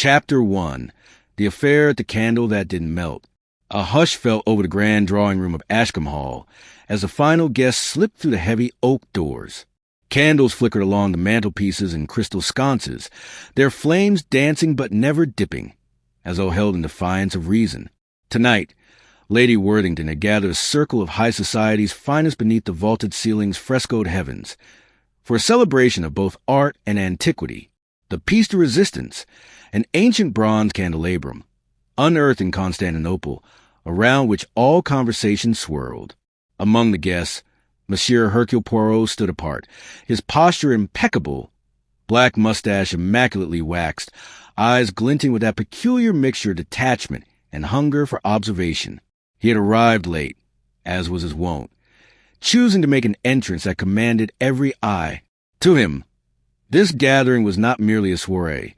Chapter 1. The Affair at the Candle That Didn't Melt. A hush fell over the grand drawing room of Ashcombe Hall as the final guest slipped through the heavy oak doors. Candles flickered along the mantelpieces and crystal sconces, their flames dancing but never dipping, as though held in defiance of reason. Tonight, Lady Worthington had gathered a circle of high society's finest beneath the vaulted ceiling's frescoed heavens, for a celebration of both art and antiquity, the piece de resistance, an ancient bronze candelabrum, unearthed in Constantinople, around which all conversation swirled. Among the guests, Monsieur Hercule Poirot stood apart, his posture impeccable, black mustache immaculately waxed, eyes glinting with that peculiar mixture of detachment and hunger for observation. He had arrived late, as was his wont, choosing to make an entrance that commanded every eye. To him, this gathering was not merely a soiree.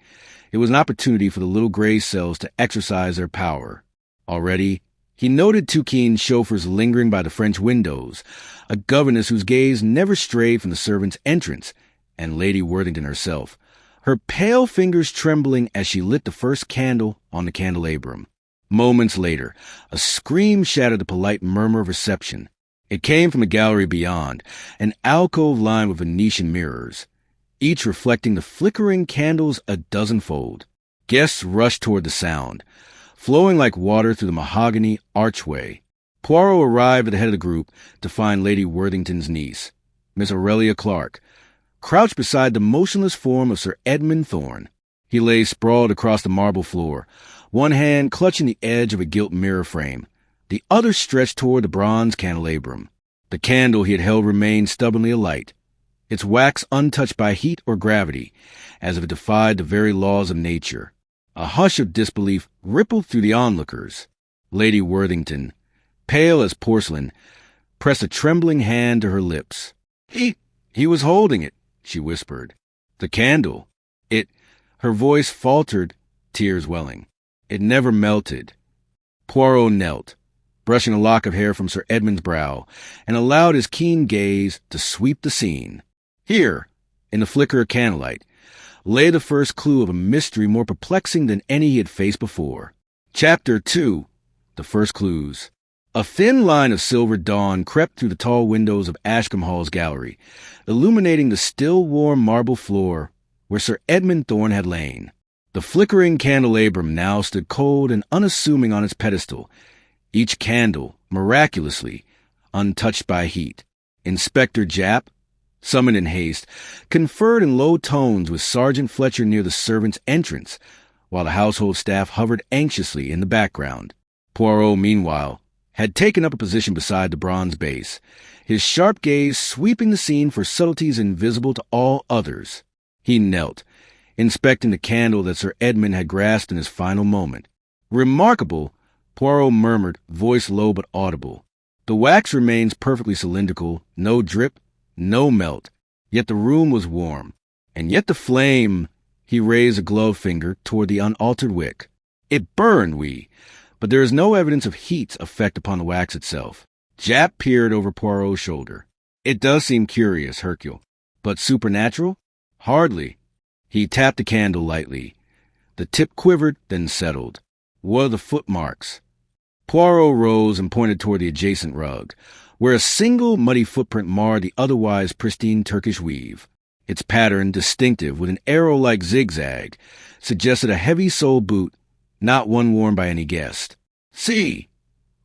It was an opportunity for the little gray cells to exercise their power. Already, he noted two keen chauffeurs lingering by the French windows, a governess whose gaze never strayed from the servants' entrance, and Lady Worthington herself, her pale fingers trembling as she lit the first candle on the candelabrum. Moments later, a scream shattered the polite murmur of reception. It came from the gallery beyond, an alcove lined with Venetian mirrors, each reflecting the flickering candles a dozenfold. Guests rushed toward the sound, flowing like water through the mahogany archway. Poirot arrived at the head of the group to find Lady Worthington's niece, Miss Aurelia Clark, crouched beside the motionless form of Sir Edmund Thorne. He lay sprawled across the marble floor, one hand clutching the edge of a gilt mirror frame, the other stretched toward the bronze candelabrum. The candle he had held remained stubbornly alight, its wax untouched by heat or gravity, as if it defied the very laws of nature. A hush of disbelief rippled through the onlookers. Lady Worthington, pale as porcelain, pressed a trembling hand to her lips. He was holding it, she whispered. The candle. Her voice faltered, tears welling. It never melted. Poirot knelt, brushing a lock of hair from Sir Edmund's brow, and allowed his keen gaze to sweep the scene. Here, in the flicker of candlelight, lay the first clue of a mystery more perplexing than any he had faced before. Chapter 2. The First Clues. A thin line of silver dawn crept through the tall windows of Ashcombe Hall's gallery, illuminating the still warm marble floor where Sir Edmund Thorne had lain. The flickering candelabrum now stood cold and unassuming on its pedestal, each candle, miraculously, untouched by heat. Inspector Japp, summoned in haste, conferred in low tones with Sergeant Fletcher near the servants' entrance, while the household staff hovered anxiously in the background. Poirot, meanwhile, had taken up a position beside the bronze base, his sharp gaze sweeping the scene for subtleties invisible to all others. He knelt, inspecting the candle that Sir Edmund had grasped in his final moment. Remarkable, Poirot murmured, voice low but audible. The wax remains perfectly cylindrical, no drip, no melt, yet the room was warm. And yet the flame— He raised a gloved finger toward the unaltered wick. It burned, but there is no evidence of heat's effect upon the wax itself. Japp peered over Poirot's shoulder. It does seem curious, Hercule. But supernatural? Hardly. He tapped the candle lightly. The tip quivered, then settled. What are the footmarks? Poirot rose and pointed toward the adjacent rug, where a single muddy footprint marred the otherwise pristine Turkish weave. Its pattern, distinctive with an arrow-like zigzag, suggested a heavy-soled boot, not one worn by any guest. See,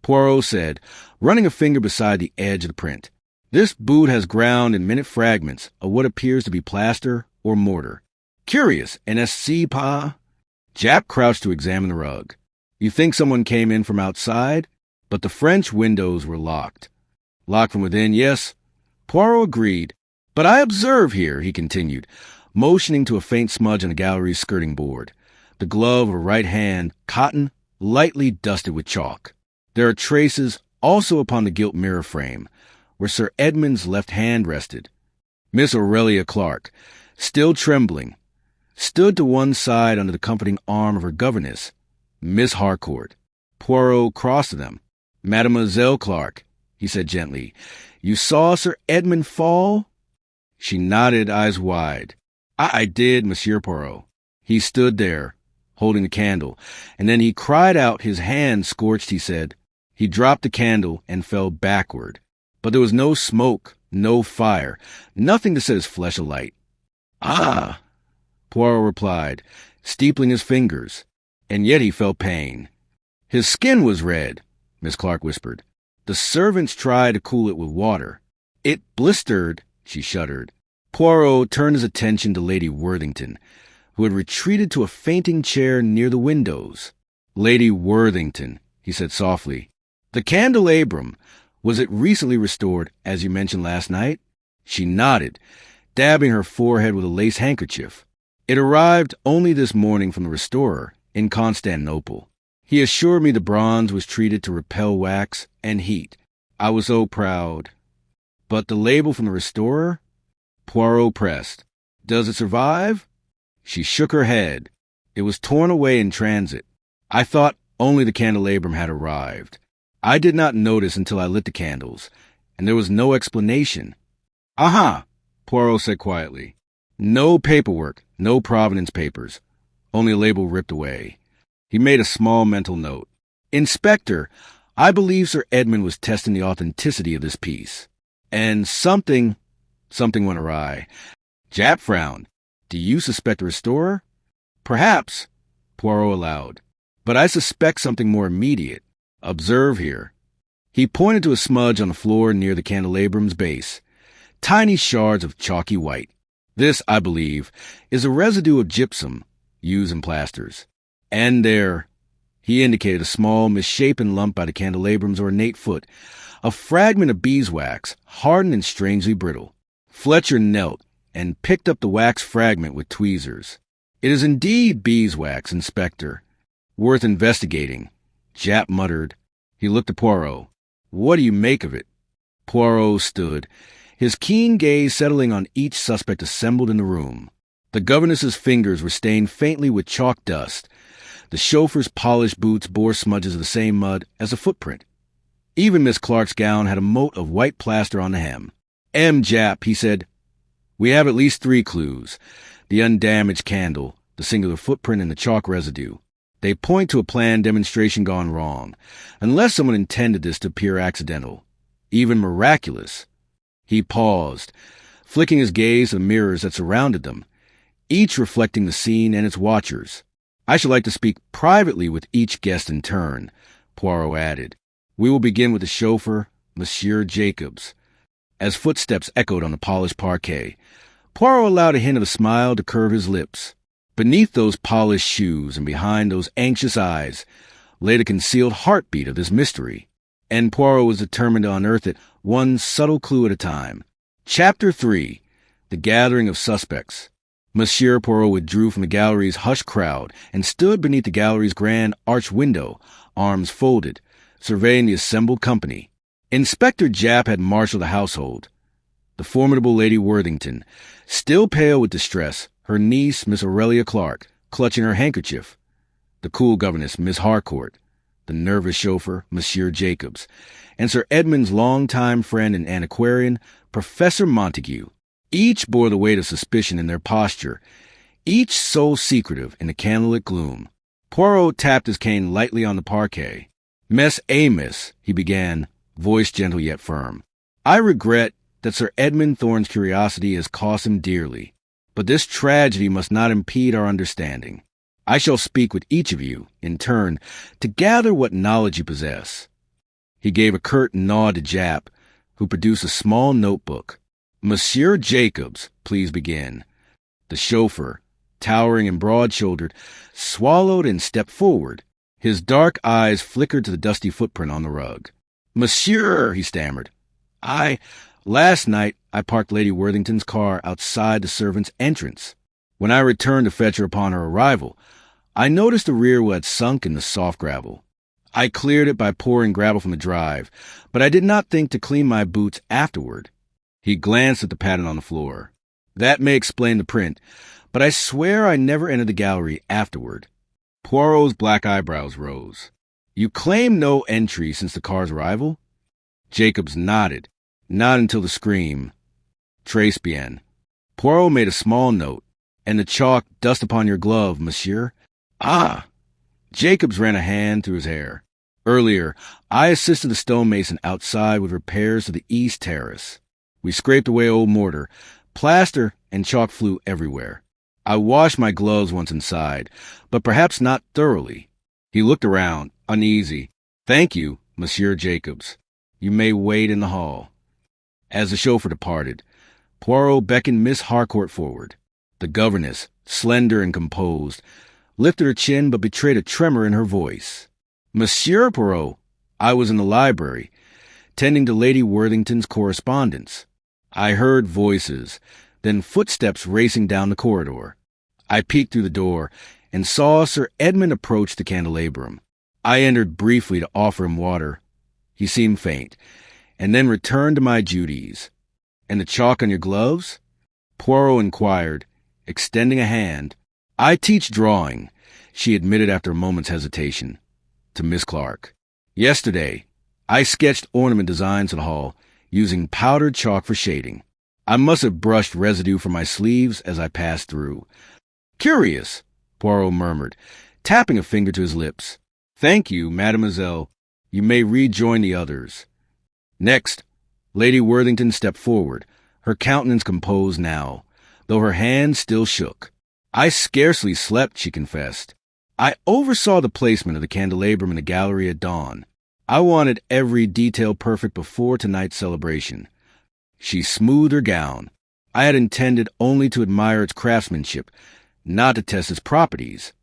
Poirot said, running a finger beside the edge of the print. This boot has ground in minute fragments of what appears to be plaster or mortar. Curious, n'est-ce pas? Japp crouched to examine the rug. You think someone came in from outside? But the French windows were locked. Locked from within, yes. Poirot agreed. But I observe here, he continued, motioning to a faint smudge on the gallery's skirting board, the glove of a right hand, cotton, lightly dusted with chalk. There are traces also upon the gilt mirror frame, where Sir Edmund's left hand rested. Miss Aurelia Clark, still trembling, stood to one side under the comforting arm of her governess, Miss Harcourt. Poirot crossed to them. Mademoiselle Clark, he said gently, you saw Sir Edmund fall? She nodded, eyes wide. I did, Monsieur Poirot. He stood there, holding the candle, and then he cried out, his hand scorched, he said. He dropped the candle and fell backward. But there was no smoke, no fire, nothing to set his flesh alight. Ah, Poirot replied, steepling his fingers, and yet he felt pain. His skin was red, Miss Clark whispered. The servants tried to cool it with water. It blistered, she shuddered. Poirot turned his attention to Lady Worthington, who had retreated to a fainting chair near the windows. Lady Worthington, he said softly. The candelabrum, was it recently restored, as you mentioned last night? She nodded, dabbing her forehead with a lace handkerchief. It arrived only this morning from the restorer in Constantinople. He assured me the bronze was treated to repel wax and heat. I was so proud. But the label from the restorer? Poirot pressed. Does it survive? She shook her head. It was torn away in transit. I thought only the candelabrum had arrived. I did not notice until I lit the candles, and there was no explanation. Aha, Poirot said quietly. No paperwork, no provenance papers, only a label ripped away. He made a small mental note. Inspector, I believe Sir Edmund was testing the authenticity of this piece. And something went awry. Japp frowned. Do you suspect a restorer? Perhaps, Poirot allowed. But I suspect something more immediate. Observe here. He pointed to a smudge on the floor near the candelabrum's base. Tiny shards of chalky white. This, I believe, is a residue of gypsum used in plasters. And there, he indicated a small, misshapen lump by the candelabrum's ornate foot, a fragment of beeswax, hardened and strangely brittle. Fletcher knelt and picked up the wax fragment with tweezers. It is indeed beeswax, Inspector. Worth investigating, Japp muttered. He looked at Poirot. What do you make of it? Poirot stood, his keen gaze settling on each suspect assembled in the room. The governess's fingers were stained faintly with chalk dust. The chauffeur's polished boots bore smudges of the same mud as a footprint. Even Miss Clark's gown had a mote of white plaster on the hem. Japp, he said, we have at least 3 clues. The undamaged candle, the singular footprint, and the chalk residue. They point to a planned demonstration gone wrong, unless someone intended this to appear accidental, even miraculous. He paused, flicking his gaze at the mirrors that surrounded them, each reflecting the scene and its watchers. I should like to speak privately with each guest in turn, Poirot added. We will begin with the chauffeur, Monsieur Jacobs. As footsteps echoed on the polished parquet, Poirot allowed a hint of a smile to curve his lips. Beneath those polished shoes and behind those anxious eyes lay the concealed heartbeat of this mystery, and Poirot was determined to unearth it one subtle clue at a time. Chapter 3. The Gathering of Suspects. Monsieur Poirot withdrew from the gallery's hushed crowd and stood beneath the gallery's grand arched window, arms folded, surveying the assembled company. Inspector Japp had marshaled the household. The formidable Lady Worthington, still pale with distress, her niece, Miss Aurelia Clark, clutching her handkerchief, the cool governess, Miss Harcourt, the nervous chauffeur, Monsieur Jacobs, and Sir Edmund's longtime friend and antiquarian, Professor Montague. Each bore the weight of suspicion in their posture, each so secretive in the candlelit gloom. Poirot tapped his cane lightly on the parquet. Mess Amos, he began, voice gentle yet firm. I regret that Sir Edmund Thorne's curiosity has cost him dearly. But this tragedy must not impede our understanding. I shall speak with each of you, in turn, to gather what knowledge you possess. He gave a curt nod to Japp, who produced a small notebook. Monsieur Jacobs, please begin. The chauffeur, towering and broad-shouldered, swallowed and stepped forward. His dark eyes flickered to the dusty footprint on the rug. Monsieur, he stammered, last night I parked Lady Worthington's car outside the servants' entrance. When I returned to fetch her upon her arrival, I noticed the rear wheel had sunk in the soft gravel. I cleared it by pouring gravel from the drive, but I did not think to clean my boots afterward. He glanced at the pattern on the floor. That may explain the print, but I swear I never entered the gallery afterward. Poirot's black eyebrows rose. You claim no entry since the car's arrival? Jacobs nodded. Not until the scream. Très bien. Poirot made a small note. And the chalk dust upon your glove, monsieur. Ah! Jacobs ran a hand through his hair. Earlier, I assisted the stonemason outside with repairs to the east terrace. We scraped away old mortar. Plaster and chalk flew everywhere. I washed my gloves once inside, but perhaps not thoroughly. He looked around, uneasy. Thank you, Monsieur Jacobs. You may wait in the hall. As the chauffeur departed, Poirot beckoned Miss Harcourt forward. The governess, slender and composed, lifted her chin but betrayed a tremor in her voice. Monsieur Poirot, I was in the library, tending to Lady Worthington's correspondence. I heard voices, then footsteps racing down the corridor. I peeked through the door and saw Sir Edmund approach the candelabrum. I entered briefly to offer him water. He seemed faint, and then returned to my duties. And the chalk on your gloves? Poirot inquired, extending a hand. I teach drawing, she admitted after a moment's hesitation, to Miss Clark. Yesterday, I sketched ornament designs at the hall, using powdered chalk for shading. I must have brushed residue from my sleeves as I passed through. Curious, Poirot murmured, tapping a finger to his lips. Thank you, mademoiselle. You may rejoin the others. Next, Lady Worthington stepped forward, her countenance composed now, though her hand still shook. I scarcely slept, she confessed. I oversaw the placement of the candelabrum in the gallery at dawn. I wanted every detail perfect before tonight's celebration. She smoothed her gown. I had intended only to admire its craftsmanship, not to test its properties.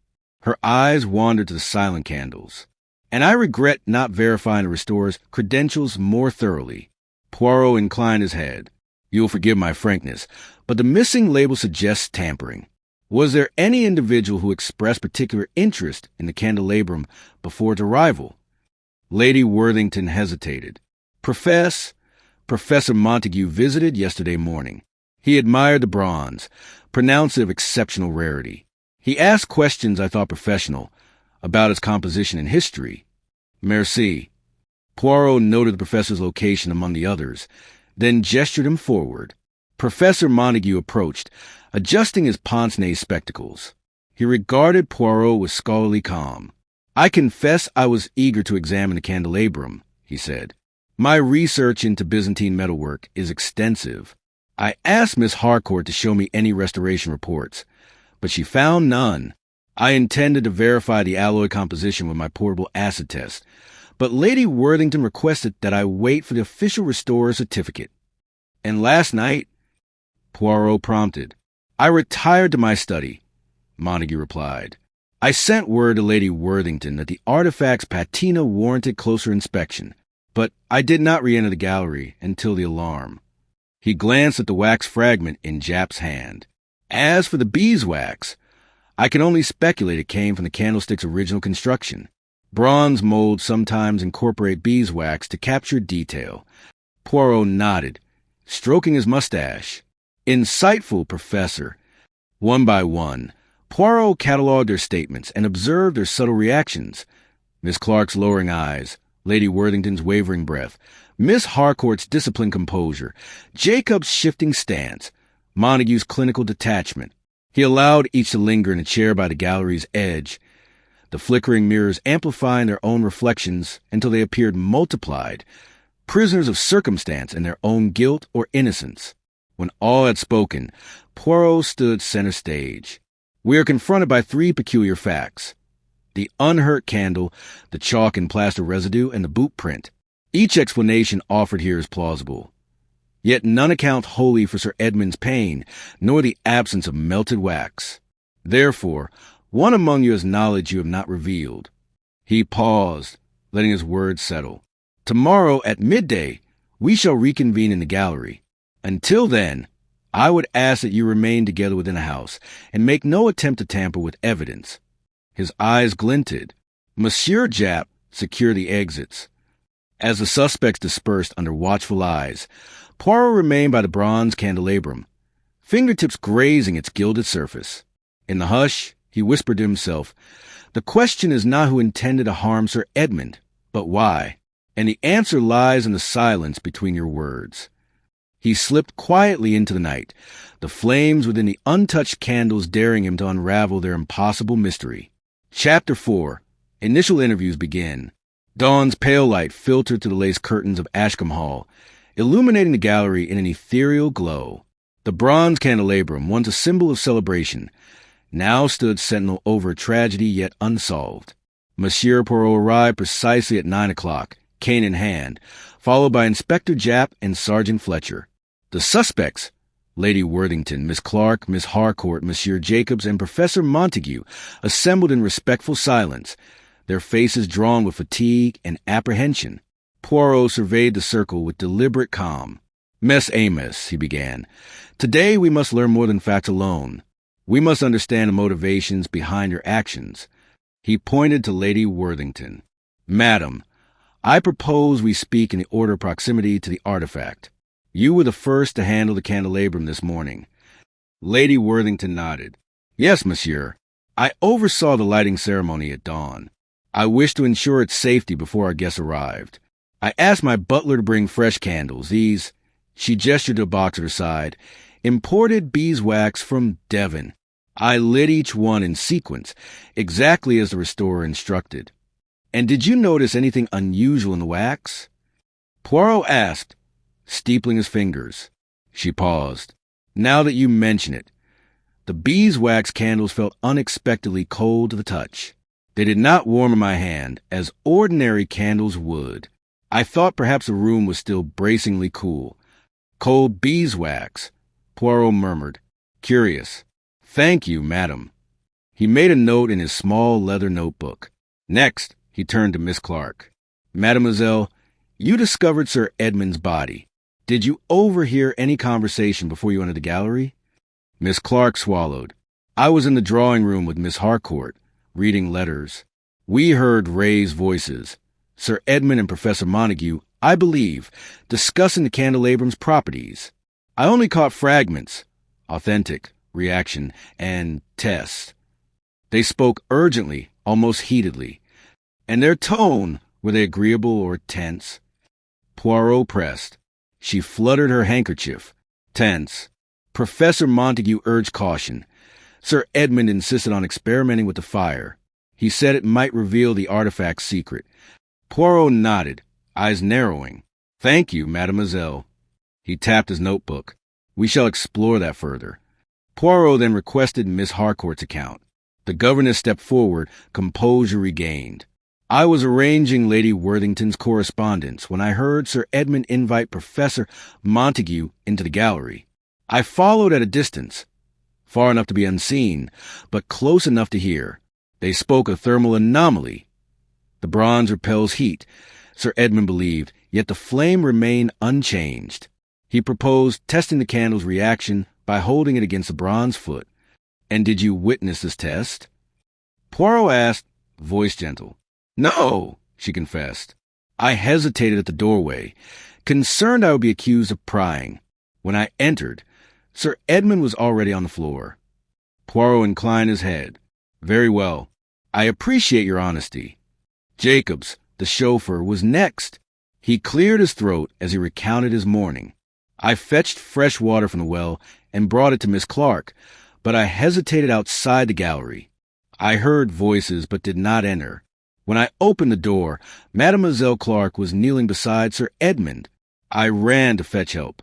Her eyes wandered to the silent candles. And I regret not verifying the restorer's credentials more thoroughly. Poirot inclined his head. You'll forgive my frankness, but the missing label suggests tampering. Was there any individual who expressed particular interest in the candelabrum before its arrival? Lady Worthington hesitated. Professor Montague visited yesterday morning. He admired the bronze, pronounced it of exceptional rarity. He asked questions I thought professional, about its composition and history. Merci. Poirot noted the professor's location among the others, then gestured him forward. Professor Montague approached, adjusting his pince-nez spectacles. He regarded Poirot with scholarly calm. I confess I was eager to examine the candelabrum, he said. My research into Byzantine metalwork is extensive. I asked Miss Harcourt to show me any restoration reports, but she found none. I intended to verify the alloy composition with my portable acid test, but Lady Worthington requested that I wait for the official restorer's certificate. And last night, Poirot prompted. I retired to my study, Montague replied. I sent word to Lady Worthington that the artifact's patina warranted closer inspection, but I did not re-enter the gallery until the alarm. He glanced at the wax fragment in Japp's hand. As for the beeswax, I can only speculate it came from the candlestick's original construction. Bronze molds sometimes incorporate beeswax to capture detail. Poirot nodded, stroking his mustache. Insightful, Professor. One by one, Poirot catalogued their statements and observed their subtle reactions. Miss Clark's lowering eyes, Lady Worthington's wavering breath, Miss Harcourt's disciplined composure, Jacob's shifting stance, Montague's clinical detachment. He allowed each to linger in a chair by the gallery's edge, the flickering mirrors amplifying their own reflections until they appeared multiplied, prisoners of circumstance and their own guilt or innocence. When all had spoken, Poirot stood center stage. We are confronted by three peculiar facts: the unhurt candle, the chalk and plaster residue, and the boot print. Each explanation offered here is plausible. Yet none account wholly for Sir Edmund's pain, nor the absence of melted wax. Therefore, one among you has knowledge you have not revealed. He paused, letting his words settle. Tomorrow at midday, we shall reconvene in the gallery. Until then, I would ask that you remain together within the house and make no attempt to tamper with evidence. His eyes glinted. Monsieur Japp, secure the exits. As the suspects dispersed under watchful eyes, Poirot remained by the bronze candelabrum, fingertips grazing its gilded surface. In the hush, he whispered to himself, the question is not who intended to harm Sir Edmund, but why, and the answer lies in the silence between your words. He slipped quietly into the night, the flames within the untouched candles daring him to unravel their impossible mystery. Chapter 4. Initial interviews begin. Dawn's pale light filtered through the lace curtains of Ashcombe Hall, illuminating the gallery in an ethereal glow. The bronze candelabrum, once a symbol of celebration, now stood sentinel over a tragedy yet unsolved. Monsieur Poirot arrived precisely at 9 o'clock, cane in hand, followed by Inspector Japp and Sergeant Fletcher. The suspects, Lady Worthington, Miss Clark, Miss Harcourt, Monsieur Jacobs, and Professor Montague, assembled in respectful silence, their faces drawn with fatigue and apprehension. Poirot surveyed the circle with deliberate calm. "Mess Amos," he began, "today we must learn more than facts alone. We must understand the motivations behind your actions." He pointed to Lady Worthington. "Madam, I propose we speak in the order of proximity to the artifact. You were the first to handle the candelabrum this morning." Lady Worthington nodded. "Yes, monsieur. I oversaw the lighting ceremony at dawn. I wished to ensure its safety before our guests arrived. I asked my butler to bring fresh candles. These," she gestured to a box at her side, "imported beeswax from Devon. I lit each one in sequence, exactly as the restorer instructed." "And did you notice anything unusual in the wax?" Poirot asked, steepling his fingers. She paused. "Now that you mention it, the beeswax candles felt unexpectedly cold to the touch. They did not warm in my hand, as ordinary candles would. I thought perhaps the room was still bracingly cool." "Cold beeswax," Poirot murmured. "Curious. Thank you, madam." He made a note in his small leather notebook. Next, he turned to Miss Clark. "Mademoiselle, you discovered Sir Edmund's body. Did you overhear any conversation before you entered the gallery?" Miss Clark swallowed. "I was in the drawing room with Miss Harcourt, reading letters. We heard raised voices. Sir Edmund and Professor Montague, I believe, discussing the candelabrum's properties. I only caught fragments, authentic, reaction, and test. They spoke urgently, almost heatedly. And their tone, were they agreeable or tense?" Poirot pressed. She fluttered her handkerchief. "Tense." Professor Montague urged caution. Sir Edmund insisted on experimenting with the fire. He said it might reveal the artifact's secret. Poirot nodded, eyes narrowing. "Thank you, mademoiselle." He tapped his notebook. "We shall explore that further." Poirot then requested Miss Harcourt's account. The governess stepped forward, composure regained. "I was arranging Lady Worthington's correspondence when I heard Sir Edmund invite Professor Montague into the gallery. I followed at a distance, far enough to be unseen, but close enough to hear. They spoke of thermal anomaly. The bronze repels heat, Sir Edmund believed, yet the flame remained unchanged. He proposed testing the candle's reaction by holding it against the bronze foot. "And did you witness this test?" Poirot asked, voice gentle. "No," she confessed. "I hesitated at the doorway, concerned I would be accused of prying. When I entered, Sir Edmund was already on the floor." Poirot inclined his head. "Very well. I appreciate your honesty." Jacobs, the chauffeur, was next. He cleared his throat as he recounted his morning. "I fetched fresh water from the well and brought it to Miss Clark, but I hesitated outside the gallery. I heard voices but did not enter. When I opened the door, Mademoiselle Clark was kneeling beside Sir Edmund. I ran to fetch help."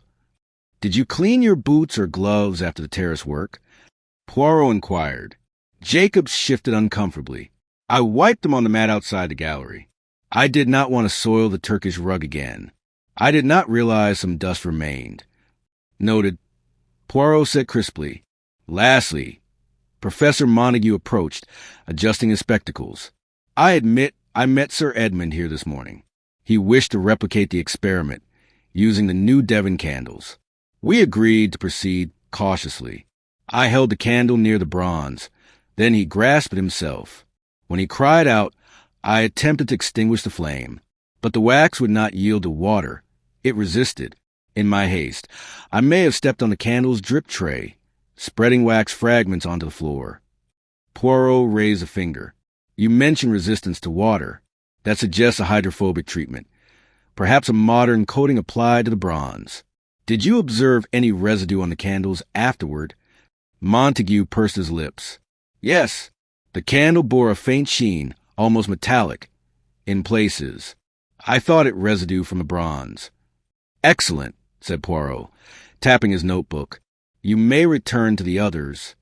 "Did you clean your boots or gloves after the terrace work?" Poirot inquired. Jacobs shifted uncomfortably. "I wiped them on the mat outside the gallery. I did not want to soil the Turkish rug again. I did not realize some dust remained." "Noted." Poirot said crisply. "Lastly," Professor Montague approached, adjusting his spectacles. "I admit I met Sir Edmund here this morning. He wished to replicate the experiment, using the new Devon candles. We agreed to proceed cautiously. I held the candle near the bronze. Then he grasped it himself. When he cried out, I attempted to extinguish the flame, but the wax would not yield to water. It resisted. In my haste, I may have stepped on the candle's drip tray, spreading wax fragments onto the floor." Poirot raised a finger. "You mentioned resistance to water. That suggests a hydrophobic treatment, perhaps a modern coating applied to the bronze. Did you observe any residue on the candles afterward?" Montague pursed his lips. "Yes, The candle bore a faint sheen, almost metallic, in places. I thought it residue from the bronze. Excellent, said Poirot, tapping his notebook. You may return to the others.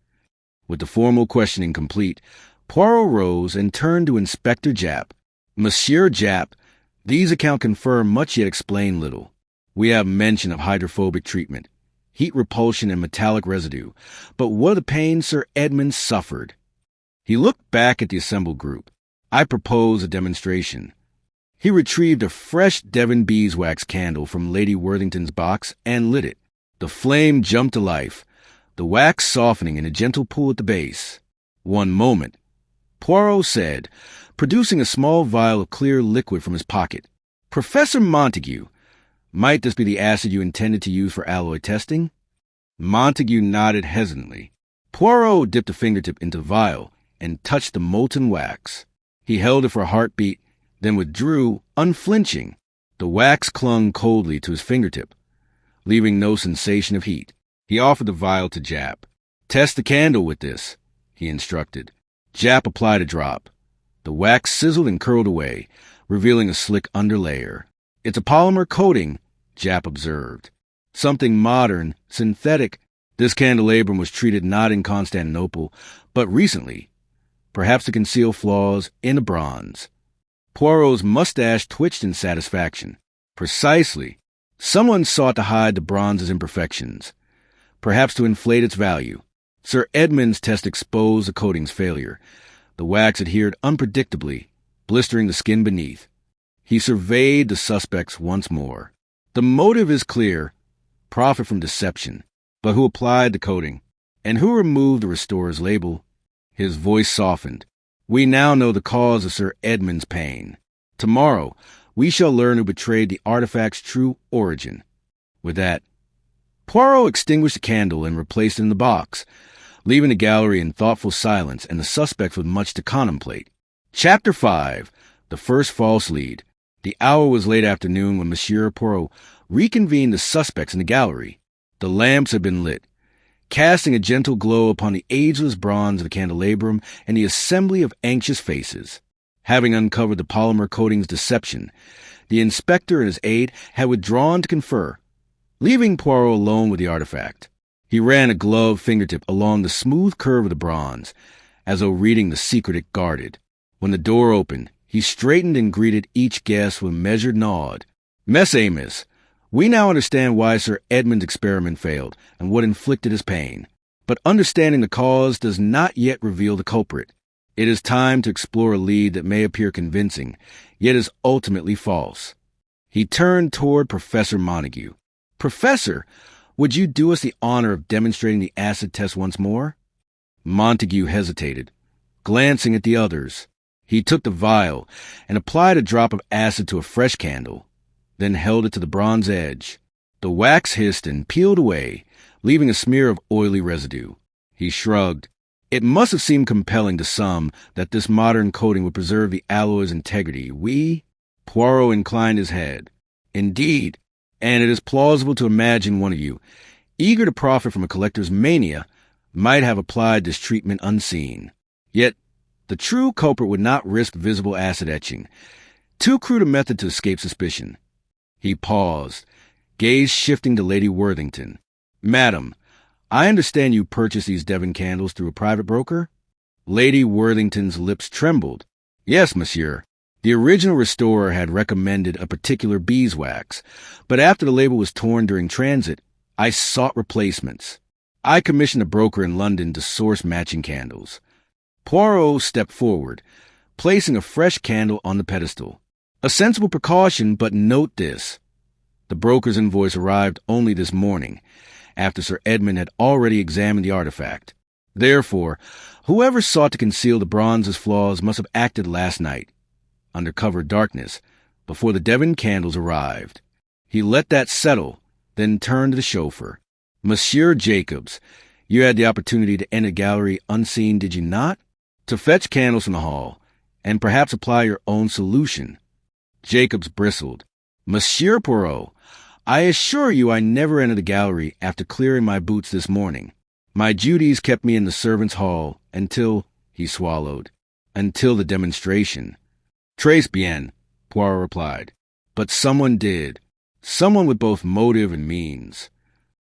With the formal questioning complete, Poirot rose and turned to Inspector Japp. Monsieur Japp, these accounts confirm much yet explain little. We have mention of hydrophobic treatment, heat repulsion and metallic residue, but what of the pain Sir Edmund suffered? He looked back at the assembled group. I propose a demonstration. He retrieved a fresh Devon beeswax candle from Lady Worthington's box and lit it. The flame jumped to life, the wax softening in a gentle pull at the base. One moment, Poirot said, producing a small vial of clear liquid from his pocket. Professor Montague, might this be the acid you intended to use for alloy testing? Montague nodded hesitantly. Poirot dipped a fingertip into the vial and touched the molten wax. He held it for a heartbeat, then withdrew, unflinching. The wax clung coldly to his fingertip, leaving no sensation of heat. He offered the vial to Japp. Test the candle with this, he instructed. Japp applied a drop. The wax sizzled and curled away, revealing a slick underlayer. It's a polymer coating, Japp observed. Something modern, synthetic. This candelabrum was treated not in Constantinople, but recently, perhaps to conceal flaws in the bronze. Poirot's mustache twitched in satisfaction. Precisely. Someone sought to hide the bronze's imperfections, perhaps to inflate its value. Sir Edmund's test exposed the coating's failure. The wax adhered unpredictably, blistering the skin beneath. He surveyed the suspects once more. The motive is clear, profit from deception. But who applied the coating? And who removed the restorer's label? His voice softened. We now know the cause of Sir Edmund's pain. Tomorrow, we shall learn who betrayed the artifact's true origin. With that, Poirot extinguished the candle and replaced it in the box, leaving the gallery in thoughtful silence and the suspects with much to contemplate. Chapter 5. The First False Lead. The hour was late afternoon when Monsieur Poirot reconvened the suspects in the gallery. The lamps had been lit, casting a gentle glow upon the ageless bronze of the candelabrum and the assembly of anxious faces. Having uncovered the polymer coating's deception, the inspector and his aide had withdrawn to confer, leaving Poirot alone with the artifact. He ran a gloved fingertip along the smooth curve of the bronze, as though reading the secret it guarded. When the door opened, he straightened and greeted each guest with a measured nod. Mess Amos, we now understand why Sir Edmund's experiment failed and what inflicted his pain. But understanding the cause does not yet reveal the culprit. It is time to explore a lead that may appear convincing, yet is ultimately false. He turned toward Professor Montague. Professor, would you do us the honor of demonstrating the acid test once more? Montague hesitated, glancing at the others. He took the vial and applied a drop of acid to a fresh candle, then held it to the bronze edge. The wax hissed and peeled away, leaving a smear of oily residue. He shrugged. It must have seemed compelling to some that this modern coating would preserve the alloy's integrity. Poirot inclined his head. Indeed, and it is plausible to imagine one of you, eager to profit from a collector's mania, might have applied this treatment unseen. Yet, the true culprit would not risk visible acid etching. Too crude a method to escape suspicion. He paused, gaze shifting to Lady Worthington. Madam, I understand you purchased these Devon candles through a private broker? Lady Worthington's lips trembled. Yes, monsieur. The original restorer had recommended a particular beeswax, but after the label was torn during transit, I sought replacements. I commissioned a broker in London to source matching candles. Poirot stepped forward, placing a fresh candle on the pedestal. A sensible precaution, but note this. The broker's invoice arrived only this morning, after Sir Edmund had already examined the artifact. Therefore, whoever sought to conceal the bronze's flaws must have acted last night, under cover of darkness, before the Devon candles arrived. He let that settle, then turned to the chauffeur. Monsieur Jacobs, you had the opportunity to enter the gallery unseen, did you not? To fetch candles from the hall, and perhaps apply your own solution. Jacobs bristled. Monsieur Poirot, I assure you I never entered the gallery after clearing my boots this morning. My duties kept me in the servants' hall until, he swallowed. Until the demonstration. Très bien, Poirot replied. But someone did. Someone with both motive and means.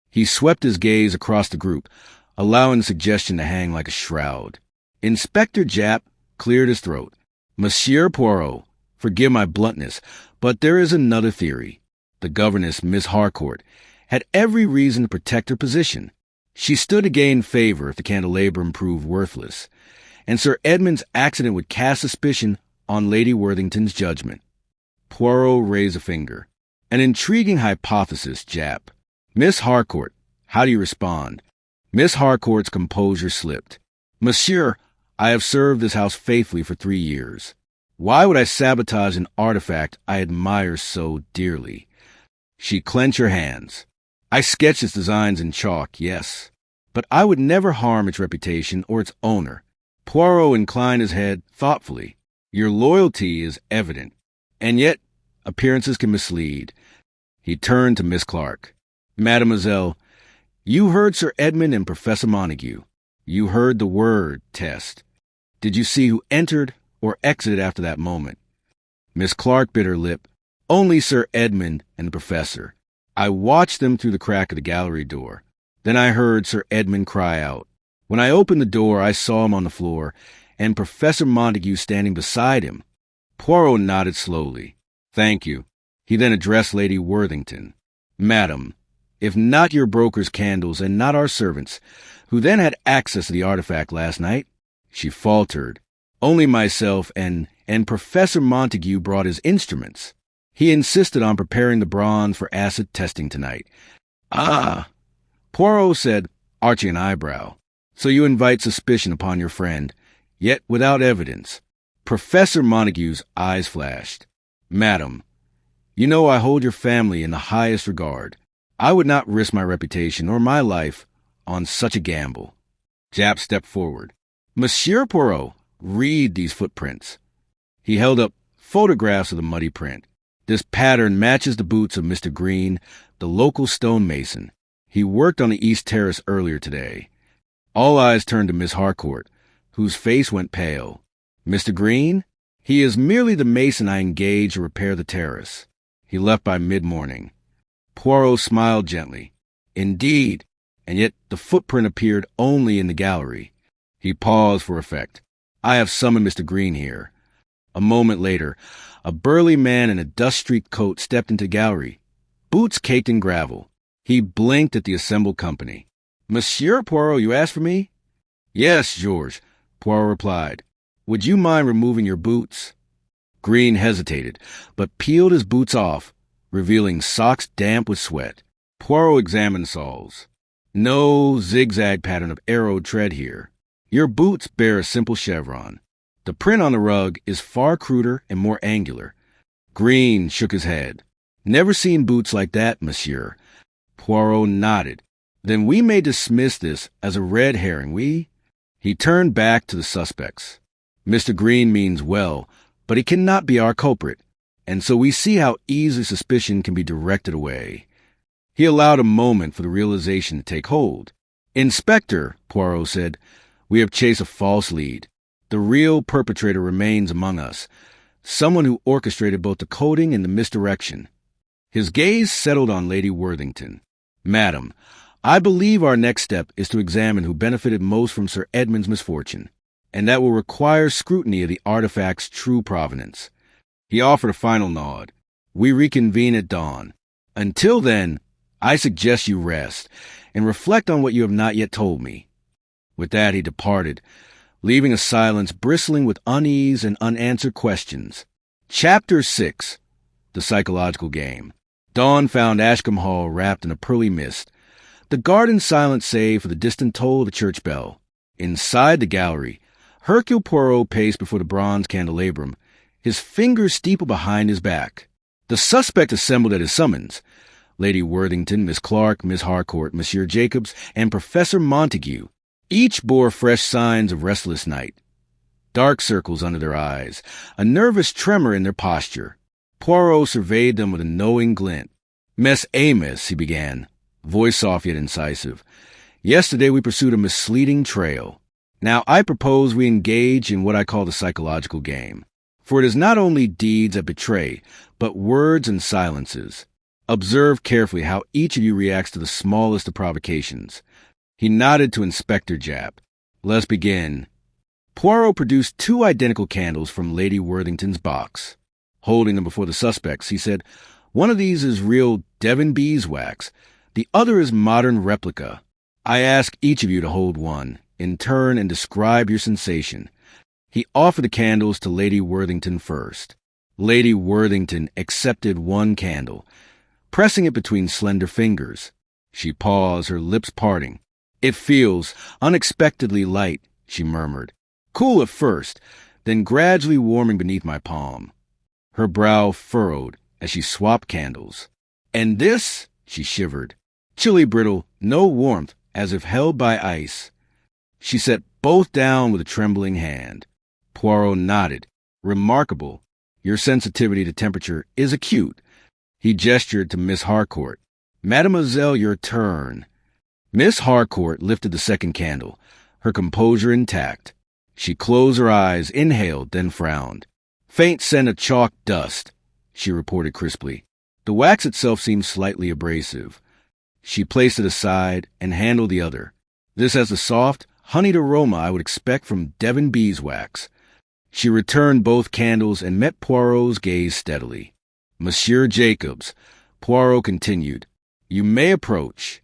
He swept his gaze across the group, allowing suggestion to hang like a shroud. Inspector Japp cleared his throat. Monsieur Poirot, forgive my bluntness, but there is another theory. The governess, Miss Harcourt, had every reason to protect her position. She stood to gain favor if the candelabrum proved worthless, and Sir Edmund's accident would cast suspicion on Lady Worthington's judgment. Poirot raised a finger. An intriguing hypothesis, Japp. Miss Harcourt, how do you respond? Miss Harcourt's composure slipped. Monsieur, I have served this house faithfully for 3 years. Why would I sabotage an artifact I admire so dearly? She clenched her hands. I sketched its designs in chalk, yes, but I would never harm its reputation or its owner. Poirot inclined his head thoughtfully. Your loyalty is evident, and yet appearances can mislead. He turned to Miss Clark. Mademoiselle, you heard Sir Edmund and Professor Montague. You heard the word test. Did you see who entered or exited after that moment? Miss Clark bit her lip. Only Sir Edmund and the professor. I watched them through the crack of the gallery door. Then I heard Sir Edmund cry out. When I opened the door, I saw him on the floor, and Professor Montague standing beside him. Poirot nodded slowly. Thank you. He then addressed Lady Worthington. Madam, if not your broker's candles and not our servants, who then had access to the artifact last night? She faltered. Only myself and Professor Montague brought his instruments. He insisted on preparing the bronze for acid testing tonight. Ah! Poirot said, arching an eyebrow. So you invite suspicion upon your friend, yet without evidence. Professor Montague's eyes flashed. Madam, you know I hold your family in the highest regard. I would not risk my reputation or my life on such a gamble. Japp stepped forward. Monsieur Poirot, read these footprints. He held up photographs of the muddy print. This pattern matches the boots of Mr. Green, the local stonemason. He worked on the East Terrace earlier today. All eyes turned to Miss Harcourt, whose face went pale. Mr. Green? He is merely the mason I engaged to repair the terrace. He left by mid-morning. Poirot smiled gently. Indeed, and yet the footprint appeared only in the gallery. He paused for effect. I have summoned Mr. Green here. A moment later, a burly man in a dust-streaked coat stepped into the gallery, boots caked in gravel. He blinked at the assembled company. Monsieur Poirot, you asked for me? Yes, Georges, Poirot replied. Would you mind removing your boots? Green hesitated, but peeled his boots off, revealing socks damp with sweat. Poirot examined soles. No zigzag pattern of arrowed tread here. Your boots bear a simple chevron. The print on the rug is far cruder and more angular. Green shook his head. Never seen boots like that, monsieur. Poirot nodded. Then we may dismiss this as a red herring, He turned back to the suspects. Mr. Green means well, but he cannot be our culprit, and so we see how easily suspicion can be directed away. He allowed a moment for the realization to take hold. Inspector, Poirot said, we have chased a false lead. The real perpetrator remains among us, someone who orchestrated both the coding and the misdirection. His gaze settled on Lady Worthington. Madam, I believe our next step is to examine who benefited most from Sir Edmund's misfortune, and that will require scrutiny of the artifact's true provenance. He offered a final nod. We reconvene at dawn. Until then, I suggest you rest and reflect on what you have not yet told me. With that, he departed, leaving a silence bristling with unease and unanswered questions. Chapter 6. The Psychological Game. Dawn found Ashcombe Hall wrapped in a pearly mist, the garden silent save for the distant toll of the church bell. Inside the gallery, Hercule Poirot paced before the bronze candelabrum, his fingers steepled behind his back. The suspect assembled at his summons. Lady Worthington, Miss Clark, Miss Harcourt, Monsieur Jacobs, and Professor Montague. Each bore fresh signs of restless night. Dark circles under their eyes, a nervous tremor in their posture. Poirot surveyed them with a knowing glint. Mess Amos, he began, voice soft yet incisive. Yesterday we pursued a misleading trail. Now I propose we engage in what I call the psychological game. For it is not only deeds that betray, but words and silences. Observe carefully how each of you reacts to the smallest of provocations. He nodded to Inspector Japp. Let's begin. Poirot produced 2 identical candles from Lady Worthington's box. Holding them before the suspects, he said, "One of these is real Devon beeswax. The other is modern replica. I ask each of you to hold one, in turn, and describe your sensation." He offered the candles to Lady Worthington first. Lady Worthington accepted one candle, pressing it between slender fingers. She paused, her lips parting. "It feels unexpectedly light," she murmured. "Cool at first, then gradually warming beneath my palm." Her brow furrowed as she swapped candles. "And this?" she shivered. "Chilly brittle, no warmth, as if held by ice." She set both down with a trembling hand. Poirot nodded. "Remarkable. Your sensitivity to temperature is acute." He gestured to Miss Harcourt. "Mademoiselle, your turn." Miss Harcourt lifted the second candle, her composure intact. She closed her eyes, inhaled, then frowned. "Faint scent of chalk dust," she reported crisply. "The wax itself seems slightly abrasive." She placed it aside and handled the other. "This has the soft, honeyed aroma I would expect from Devon beeswax." She returned both candles and met Poirot's gaze steadily. "Monsieur Jacobs," Poirot continued, "you may approach."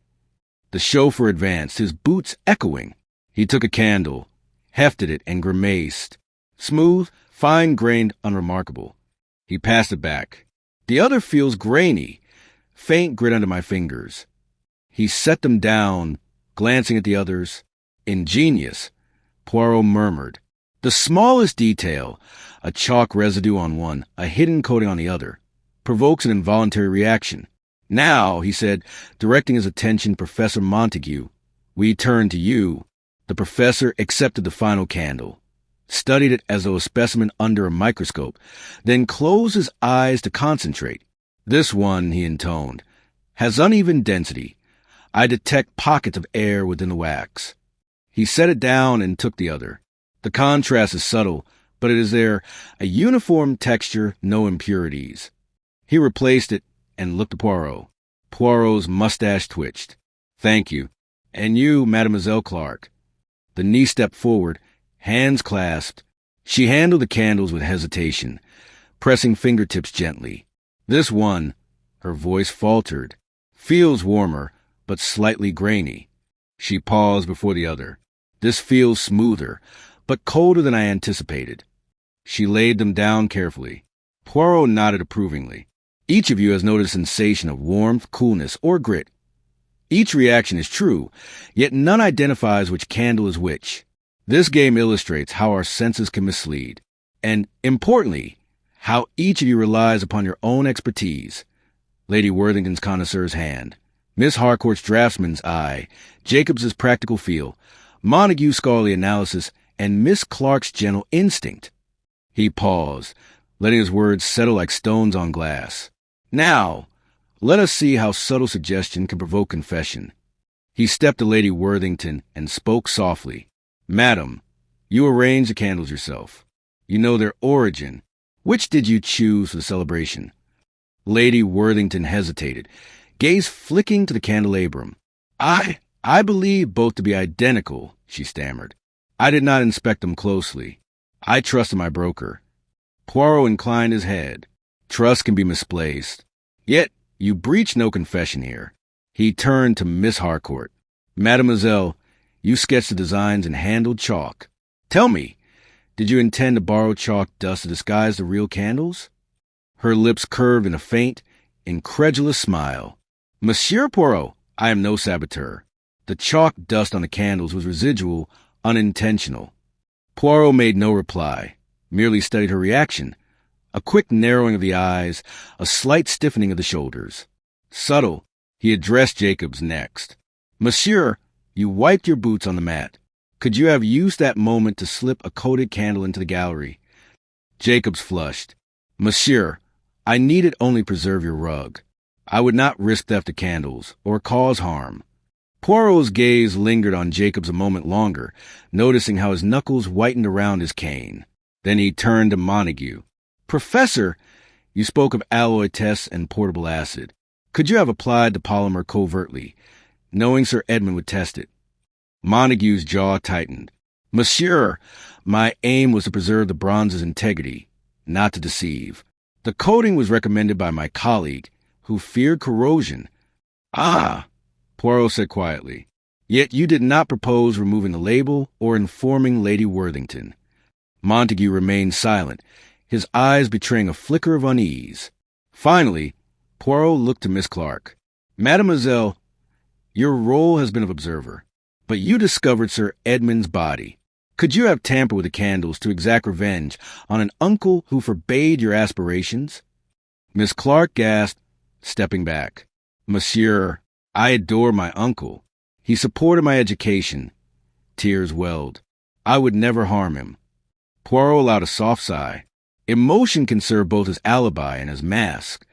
The chauffeur advanced, his boots echoing. He took a candle, hefted it, and grimaced. "Smooth, fine-grained, unremarkable." He passed it back. "The other feels grainy, faint grit under my fingers." He set them down, glancing at the others. "Ingenious," Poirot murmured. "The smallest detail, a chalk residue on one, a hidden coating on the other, provokes an involuntary reaction. Now," he said, directing his attention to Professor Montague, "we turn to you." The professor accepted the final candle, studied it as though a specimen under a microscope, then closed his eyes to concentrate. "This one," he intoned, "has uneven density. I detect pockets of air within the wax." He set it down and took the other. "The contrast is subtle, but it is there, a uniform texture, no impurities." He replaced it and looked at Poirot. Poirot's mustache twitched. "Thank you. And you, Mademoiselle Clark." The niece stepped forward, hands clasped. She handled the candles with hesitation, pressing fingertips gently. "This one," her voice faltered, "feels warmer, but slightly grainy." She paused before the other. "This feels smoother, but colder than I anticipated." She laid them down carefully. Poirot nodded approvingly. "Each of you has noted a sensation of warmth, coolness, or grit. Each reaction is true, yet none identifies which candle is which. This game illustrates how our senses can mislead, and, importantly, how each of you relies upon your own expertise." Lady Worthington's connoisseur's hand, Miss Harcourt's draftsman's eye, Jacobs's practical feel, Montague's scholarly analysis, and Miss Clark's gentle instinct. He paused, letting his words settle like stones on glass. "Now, let us see how subtle suggestion can provoke confession." He stepped to Lady Worthington and spoke softly. "Madam, you arranged the candles yourself. You know their origin. Which did you choose for the celebration?" Lady Worthington hesitated, gaze flicking to the candelabrum. I believe both to be identical," she stammered. "I did not inspect them closely. I trusted my broker." Poirot inclined his head. "Trust can be misplaced. Yet you breach no confession here." He turned to Miss Harcourt. "Mademoiselle, you sketched the designs and handled chalk. Tell me, did you intend to borrow chalk dust to disguise the real candles?" Her lips curved in a faint, incredulous smile. "Monsieur Poirot, I am no saboteur. The chalk dust on the candles was residual, unintentional." Poirot made no reply, merely studied her reaction. A quick narrowing of the eyes, a slight stiffening of the shoulders. "Subtle." He addressed Jacobs next. "Monsieur, you wiped your boots on the mat. Could you have used that moment to slip a coated candle into the gallery?" Jacobs flushed. "Monsieur, I needed only preserve your rug. I would not risk theft of candles, or cause harm." Poirot's gaze lingered on Jacobs a moment longer, noticing how his knuckles whitened around his cane. Then he turned to Montague. "Professor, you spoke of alloy tests and portable acid. Could you have applied the polymer covertly, knowing Sir Edmund would test it?" Montague's jaw tightened. "Monsieur, my aim was to preserve the bronze's integrity, not to deceive. The coating was recommended by my colleague, who feared corrosion." "Ah," Poirot said quietly. "Yet you did not propose removing the label or informing Lady Worthington." Montague remained silent, his eyes betraying a flicker of unease. Finally, Poirot looked to Miss Clark. "Mademoiselle, your role has been of observer, but you discovered Sir Edmund's body. Could you have tampered with the candles to exact revenge on an uncle who forbade your aspirations?" Miss Clark gasped, stepping back. "Monsieur, I adore my uncle. He supported my education." Tears welled. "I would never harm him." Poirot allowed a soft sigh. Emotion can serve both as alibi and as mask.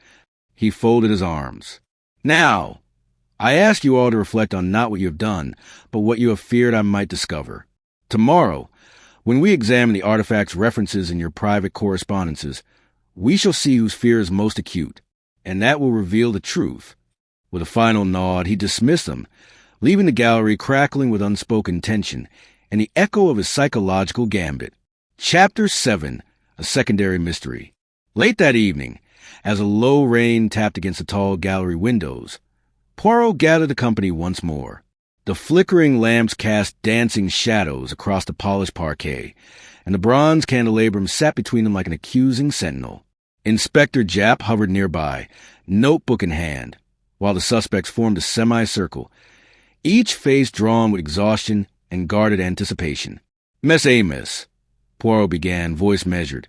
He folded his arms. "Now, I ask you all to reflect on not what you have done, but what you have feared I might discover. Tomorrow, when we examine the artifact's references in your private correspondences, we shall see whose fear is most acute, and that will reveal the truth." With a final nod, he dismissed them, leaving the gallery crackling with unspoken tension and the echo of his psychological gambit. Chapter 7, A Secondary Mystery. Late that evening, as a low rain tapped against the tall gallery windows, Poirot gathered the company once more. The flickering lamps cast dancing shadows across the polished parquet, and the bronze candelabrum sat between them like an accusing sentinel. Inspector Japp hovered nearby, notebook in hand, while the suspects formed a semicircle, each face drawn with exhaustion and guarded anticipation. "Miss Amos," Poirot began, voice measured.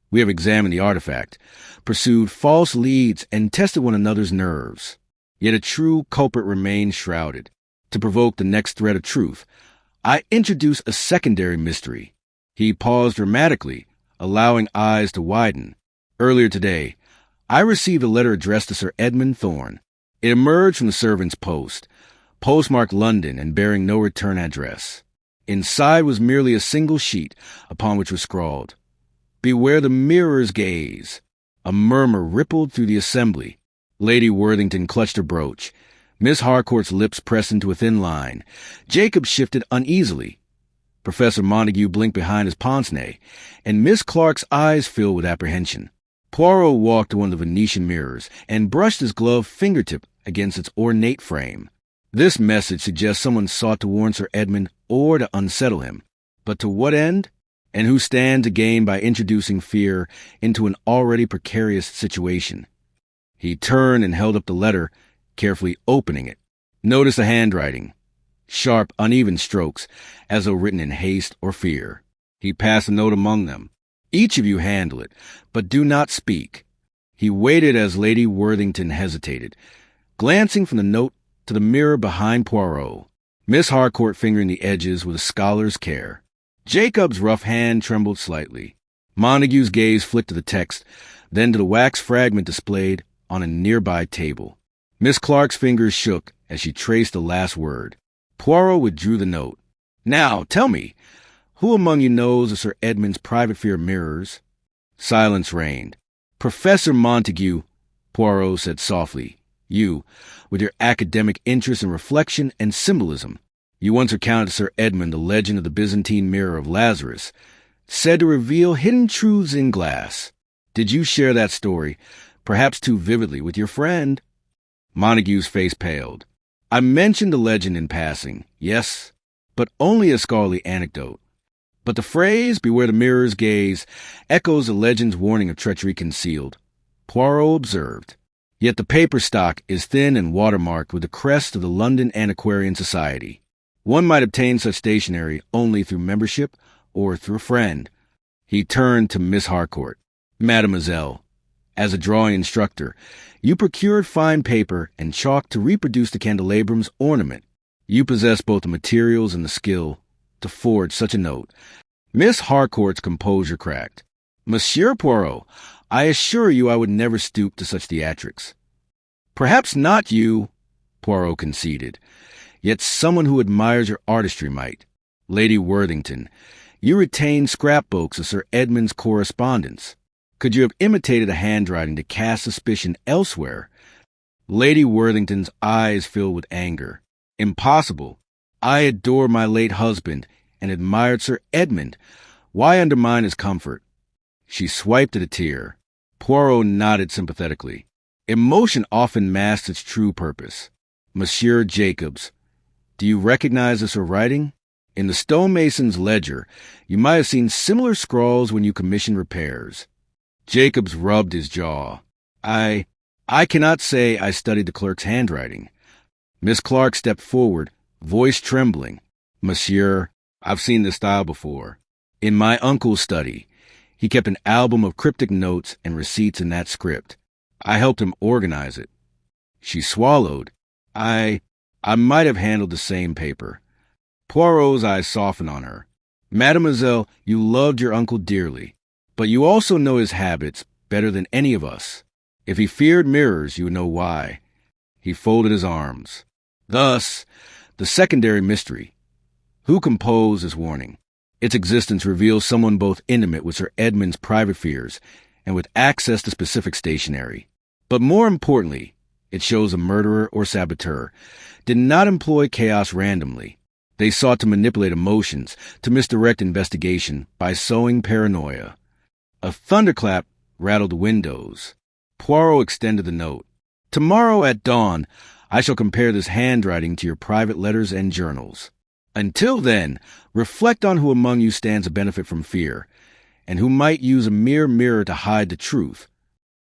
"We have examined the artifact, pursued false leads, and tested one another's nerves. Yet a true culprit remains shrouded. To provoke the next thread of truth, I introduce a secondary mystery." He paused dramatically, allowing eyes to widen. "Earlier today, I received a letter addressed to Sir Edmund Thorne. It emerged from the servant's post, postmarked London and bearing no return address. Inside was merely a single sheet upon which was scrawled, 'Beware the mirror's gaze.' A murmur rippled through the assembly. Lady Worthington clutched her brooch. Miss Harcourt's lips pressed into a thin line. Jacob shifted uneasily. Professor Montague blinked behind his pince-nez, and Miss Clark's eyes filled with apprehension. Poirot walked to one of the Venetian mirrors and brushed his gloved fingertip against its ornate frame. This message suggests someone sought to warn Sir Edmund or to unsettle him. But to what end? And who stand to gain by introducing fear into an already precarious situation? He turned and held up the letter, carefully opening it. Notice the handwriting. Sharp, uneven strokes, as though written in haste or fear. He passed a note among them. "Each of you handle it, but do not speak." He waited as Lady Worthington hesitated, glancing from the note to the mirror behind Poirot, Miss Harcourt fingering the edges with a scholar's care. Jacob's rough hand trembled slightly. Montague's gaze flicked to the text, then to the wax fragment displayed on a nearby table. Miss Clark's fingers shook as she traced the last word. Poirot withdrew the note. "Now, tell me, who among you knows of Sir Edmund's private fear of mirrors?" Silence reigned. "Professor Montague," Poirot said softly, "you, with your academic interest in reflection and symbolism, you once recounted to Sir Edmund the legend of the Byzantine mirror of Lazarus, said to reveal hidden truths in glass. Did you share that story, perhaps too vividly, with your friend?" Montague's face paled. "I mentioned the legend in passing, yes, but only a scholarly anecdote. But the phrase, 'Beware the mirror's gaze,' echoes the legend's warning of treachery concealed," Poirot observed. "Yet the paper stock is thin and watermarked with the crest of the London Antiquarian Society. One might obtain such stationery only through membership or through a friend." He turned to Miss Harcourt. "Mademoiselle, as a drawing instructor, you procured fine paper and chalk to reproduce the candelabrum's ornament. You possess both the materials and the skill to forge such a note." Miss Harcourt's composure cracked. "Monsieur Poirot, I assure you I would never stoop to such theatrics." "Perhaps not you," Poirot conceded. yet someone who admires your artistry might. Lady Worthington, you retain scrapbooks of Sir Edmund's correspondence. Could you have imitated a handwriting to cast suspicion elsewhere? Lady Worthington's eyes filled with anger. Impossible. I adore my late husband and admired Sir Edmund. Why undermine his comfort? She swiped at a tear. Poirot nodded sympathetically. Emotion often masks its true purpose. Monsieur Jacobs, do you recognize this writing? In the stonemason's ledger, you might have seen similar scrawls when you commissioned repairs. Jacobs rubbed his jaw. I cannot say I studied the clerk's handwriting. Miss Clark stepped forward, voice trembling. Monsieur, I've seen this style before. In my uncle's study, he kept an album of cryptic notes and receipts in that script. I helped him organize it. She swallowed. I might have handled the same paper. Poirot's eyes softened on her. Mademoiselle, you loved your uncle dearly, but you also know his habits better than any of us. If he feared mirrors, you would know why. He folded his arms. Thus, the secondary mystery. Who composed this warning? Its existence reveals someone both intimate with Sir Edmund's private fears and with access to specific stationery. But more importantly, it shows a murderer or saboteur did not employ chaos randomly. They sought to manipulate emotions, to misdirect investigation by sowing paranoia. A thunderclap rattled the windows. Poirot extended the note. Tomorrow at dawn, I shall compare this handwriting to your private letters and journals. Until then, reflect on who among you stands to benefit from fear, and who might use a mere mirror to hide the truth.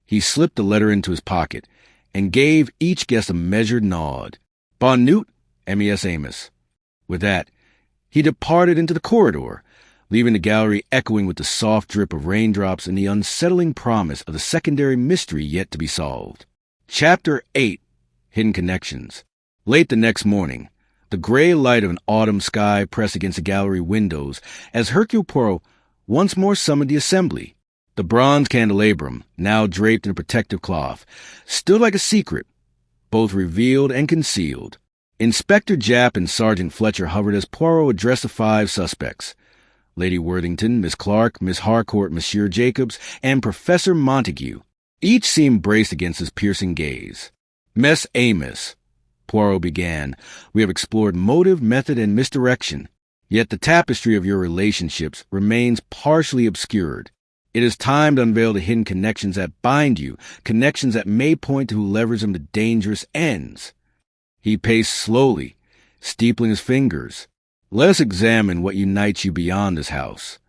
He slipped the letter into his pocket, and gave each guest a measured nod. Bonne nuit, MES Amos. With that, he departed into the corridor, leaving the gallery echoing with the soft drip of raindrops and the unsettling promise of the secondary mystery yet to be solved. Chapter 8. Hidden Connections. Late the next morning, the gray light of an autumn sky pressed against the gallery windows as Hercule Poirot once more summoned the assembly. The bronze candelabrum, now draped in a protective cloth, stood like a secret, both revealed and concealed. Inspector Japp and Sergeant Fletcher hovered as Poirot addressed the 5 suspects. Lady Worthington, Miss Clark, Miss Harcourt, Monsieur Jacobs, and Professor Montague. Each seemed braced against his piercing gaze. Mess Amos, Poirot began, we have explored motive, method, and misdirection. Yet the tapestry of your relationships remains partially obscured. It is time to unveil the hidden connections that bind you, connections that may point to who levers them to dangerous ends. He paced slowly, steepling his fingers. Let us examine what unites you beyond this house.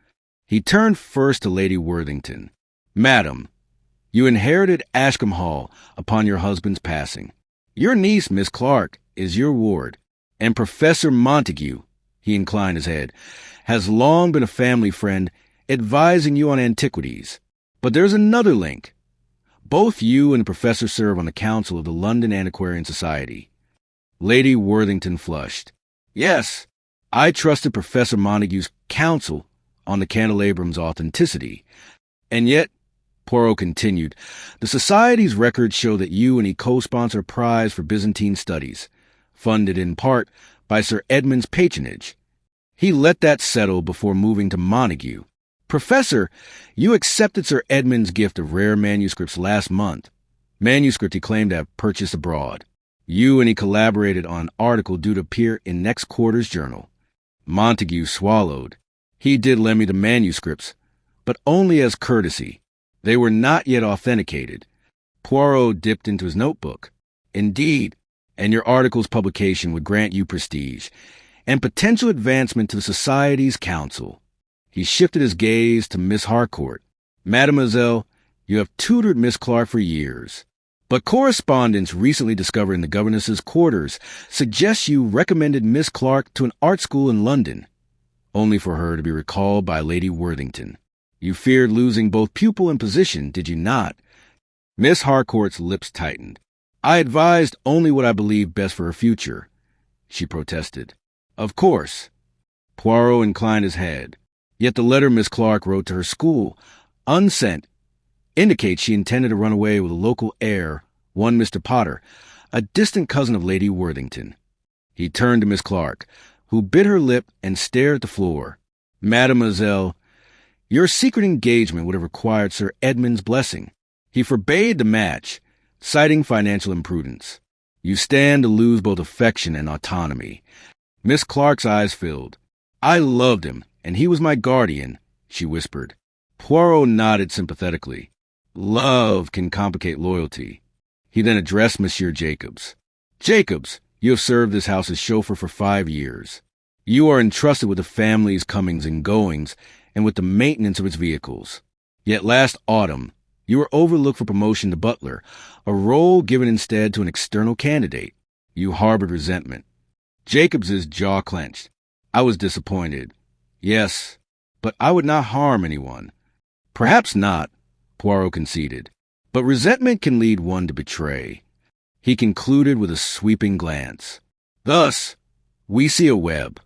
He turned first to Lady Worthington. Madam, you inherited Ashcombe Hall upon your husband's passing. Your niece, Miss Clark, is your ward, and Professor Montague, he inclined his head, has long been a family friend, advising you on antiquities. But there's another link. Both you and the professor serve on the council of the London Antiquarian Society. Lady Worthington flushed. Yes, I trusted Professor Montague's counsel on the candelabrum's authenticity. And yet, Poirot continued, the Society's records show that you and he co-sponsor a prize for Byzantine studies, funded in part by Sir Edmund's patronage. He let that settle before moving to Montague. Professor, you accepted Sir Edmund's gift of rare manuscripts last month, manuscript he claimed to have purchased abroad. You and he collaborated on an article due to appear in next quarter's journal. Montague swallowed. He did lend me the manuscripts, but only as courtesy. They were not yet authenticated. Poirot dipped into his notebook. Indeed, and your article's publication would grant you prestige and potential advancement to the Society's council. He shifted his gaze to Miss Harcourt. Mademoiselle, you have tutored Miss Clark for years, but correspondence recently discovered in the governess's quarters suggests you recommended Miss Clark to an art school in London, only for her to be recalled by Lady Worthington. You feared losing both pupil and position, did you not? Miss Harcourt's lips tightened. I advised only what I believed best for her future, she protested. Of course. Poirot inclined his head. Yet the letter Miss Clark wrote to her school, unsent, indicates she intended to run away with a local heir, one Mr. Potter, a distant cousin of Lady Worthington. He turned to Miss Clark, who bit her lip and stared at the floor. Mademoiselle, your secret engagement would have required Sir Edmund's blessing. He forbade the match, citing financial imprudence. You stand to lose both affection and autonomy. Miss Clark's eyes filled. I loved him, and he was my guardian, she whispered. Poirot nodded sympathetically. Love can complicate loyalty. He then addressed Monsieur Jacobs. Jacobs, you have served this house as chauffeur for 5 years. You are entrusted with the family's comings and goings and with the maintenance of its vehicles. Yet last autumn, you were overlooked for promotion to butler, a role given instead to an external candidate. You harbored resentment. Jacobs's jaw clenched. I was disappointed. Yes, but I would not harm anyone. Perhaps not, Poirot conceded, but resentment can lead one to betray. He concluded with a sweeping glance. Thus, we see a web.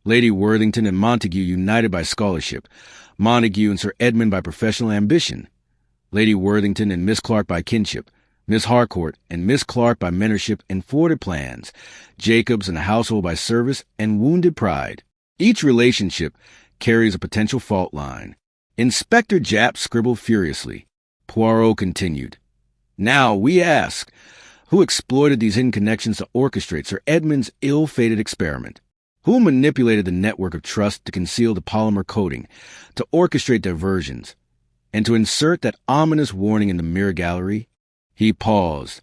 Lady Worthington and Montague united by scholarship, Montague and Sir Edmund by professional ambition, Lady Worthington and Miss Clark by kinship, Miss Harcourt and Miss Clark by mentorship and forwarded plans, Jacobs and the household by service and wounded pride. Each relationship carries a potential fault line. Inspector Japp scribbled furiously. Poirot continued. Now we ask, who exploited these hidden connections to orchestrate Sir Edmund's ill-fated experiment? Who manipulated the network of trust to conceal the polymer coating, to orchestrate diversions, and to insert that ominous warning in the mirror gallery? He paused,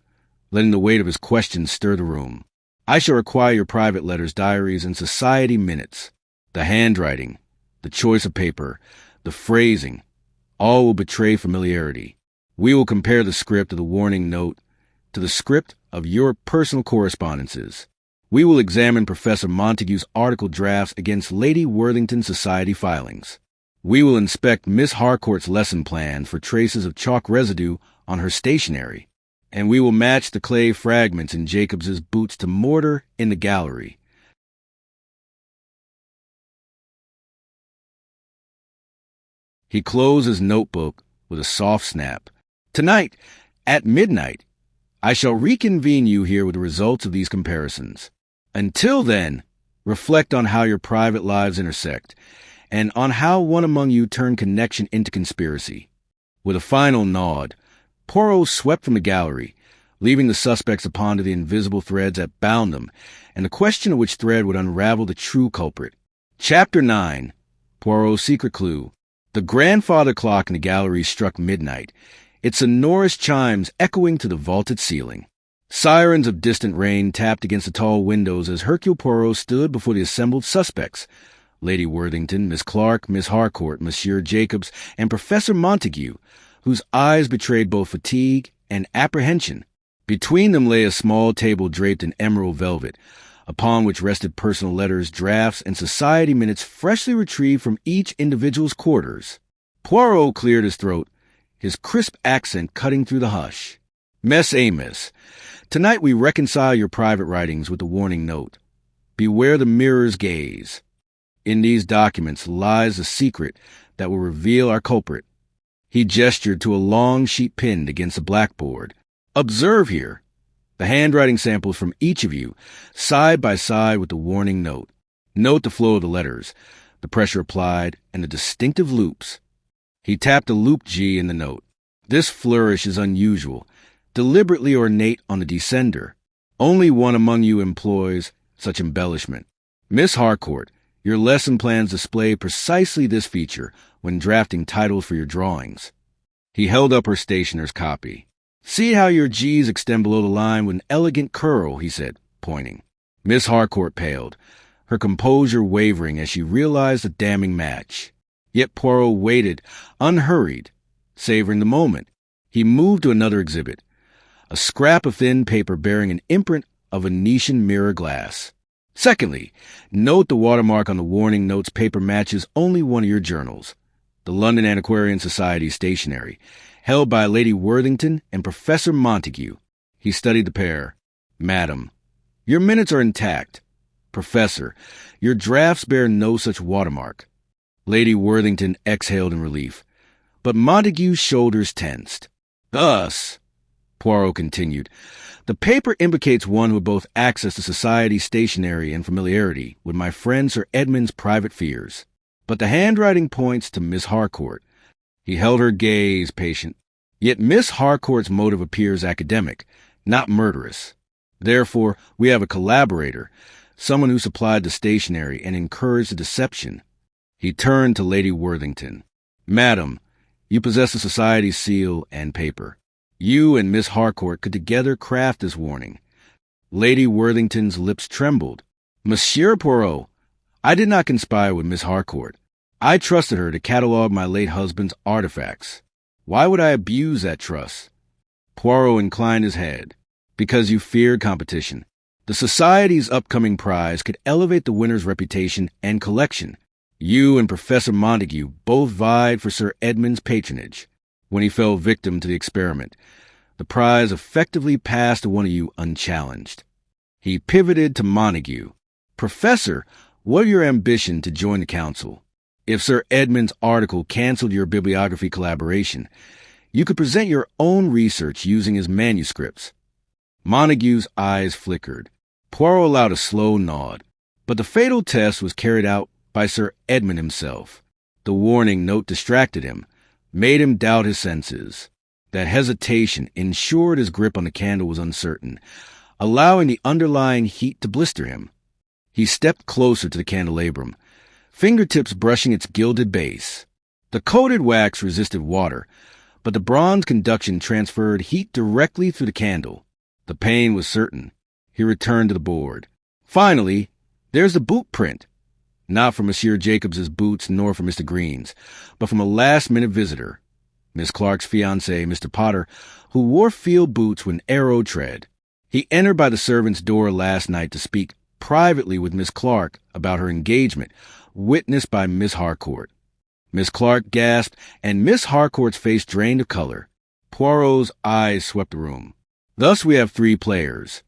letting the weight of his questions stir the room. I shall require your private letters, diaries, and society minutes. The handwriting, the choice of paper, the phrasing, all will betray familiarity. We will compare the script of the warning note to the script of your personal correspondences. We will examine Professor Montague's article drafts against Lady Worthington's society filings. We will inspect Miss Harcourt's lesson plan for traces of chalk residue on her stationery, and we will match the clay fragments in Jacobs's boots to mortar in the gallery. He closed his notebook with a soft snap. Tonight, at midnight, I shall reconvene you here with the results of these comparisons. Until then, reflect on how your private lives intersect, and on how one among you turned connection into conspiracy. With a final nod, Poirot swept from the gallery, leaving the suspects to ponder the invisible threads that bound them, and the question of which thread would unravel the true culprit. Chapter 9. Poirot's Secret Clue. The grandfather clock in the gallery struck midnight, its sonorous chimes echoing to the vaulted ceiling. Sirens of distant rain tapped against the tall windows as Hercule Poirot stood before the assembled suspects, Lady Worthington, Miss Clark, Miss Harcourt, Monsieur Jacobs, and Professor Montague, whose eyes betrayed both fatigue and apprehension. Between them lay a small table draped in emerald velvet, upon which rested personal letters, drafts, and society minutes freshly retrieved from each individual's quarters. Poirot cleared his throat, his crisp accent cutting through the hush. Mess Amos, tonight we reconcile your private writings with the warning note. Beware the mirror's gaze. In these documents lies the secret that will reveal our culprit. He gestured to a long sheet pinned against the blackboard. Observe here. The handwriting samples from each of you, side by side with the warning note. Note the flow of the letters, the pressure applied, and the distinctive loops. He tapped a loop G in the note. This flourish is unusual, deliberately ornate on the descender. Only one among you employs such embellishment. Miss Harcourt, your lesson plans display precisely this feature when drafting titles for your drawings. He held up her stationer's copy. See how your G's extend below the line with an elegant curl, he said, pointing. Miss Harcourt paled, her composure wavering as she realized the damning match. Yet Poirot waited, unhurried, savoring the moment. He moved to another exhibit, a scrap of thin paper bearing an imprint of Venetian mirror glass. Secondly, note the watermark on the warning note's paper matches only one of your journals, the London Antiquarian Society stationery, held by Lady Worthington and Professor Montague. He studied the pair. Madam, your minutes are intact. Professor, your drafts bear no such watermark. Lady Worthington exhaled in relief, but Montague's shoulders tensed. Thus, Poirot continued. "The paper implicates one who had both access to society's stationery and familiarity with my friend Sir Edmund's private fears. But the handwriting points to Miss Harcourt." He held her gaze patient. "Yet Miss Harcourt's motive appears academic, not murderous. Therefore, we have a collaborator, someone who supplied the stationery and encouraged the deception." He turned to Lady Worthington. "Madam, you possess the society's seal and paper. You and Miss Harcourt could together craft this warning." Lady Worthington's lips trembled. "Monsieur Poirot, I did not conspire with Miss Harcourt. I trusted her to catalogue my late husband's artifacts. Why would I abuse that trust?" Poirot inclined his head. "Because you feared competition. The Society's upcoming prize could elevate the winner's reputation and collection. You and Professor Montague both vied for Sir Edmund's patronage. When he fell victim to the experiment, the prize effectively passed to one of you unchallenged." He pivoted to Montague. "Professor, what are your ambitions to join the council? If Sir Edmund's article canceled your bibliography collaboration, you could present your own research using his manuscripts." Montague's eyes flickered. Poirot allowed a slow nod. But the fatal test was carried out by Sir Edmund himself. The warning note distracted him, made him doubt his senses. That hesitation ensured his grip on the candle was uncertain, allowing the underlying heat to blister him. He stepped closer to the candelabrum, fingertips brushing its gilded base. The coated wax resisted water, but the bronze conduction transferred heat directly through the candle. The pain was certain. He returned to the board. "Finally, there's the boot print. Not from Monsieur Jacobs's boots nor from Mr. Green's, but from a last-minute visitor, Miss Clark's fiancé, Mr. Potter, who wore field boots with an arrow tread. He entered by the servant's door last night to speak privately with Miss Clark about her engagement, witnessed by Miss Harcourt." Miss Clark gasped, and Miss Harcourt's face drained of color. Poirot's eyes swept the room. "Thus we have three players.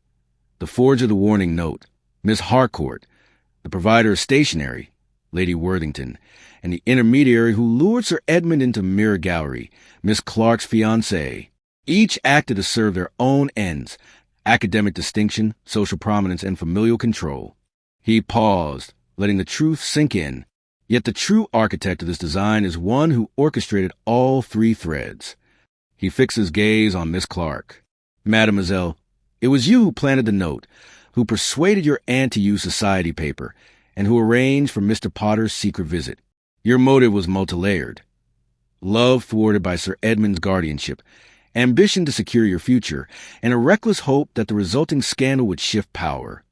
The forger of the warning note, Miss Harcourt, the provider of stationery, Lady Worthington, and the intermediary who lured Sir Edmund into Mirror Gallery, Miss Clark's fiancé. Each acted to serve their own ends, academic distinction, social prominence, and familial control." He paused, letting the truth sink in. Yet the true architect of this design is one who orchestrated all three threads. He fixed his gaze on Miss Clark. "Mademoiselle, it was you who planted the note, who persuaded your aunt to use society paper, and who arranged for Mr. Potter's secret visit. Your motive was multi-layered. Love thwarted by Sir Edmund's guardianship, ambition to secure your future, and a reckless hope that the resulting scandal would shift power."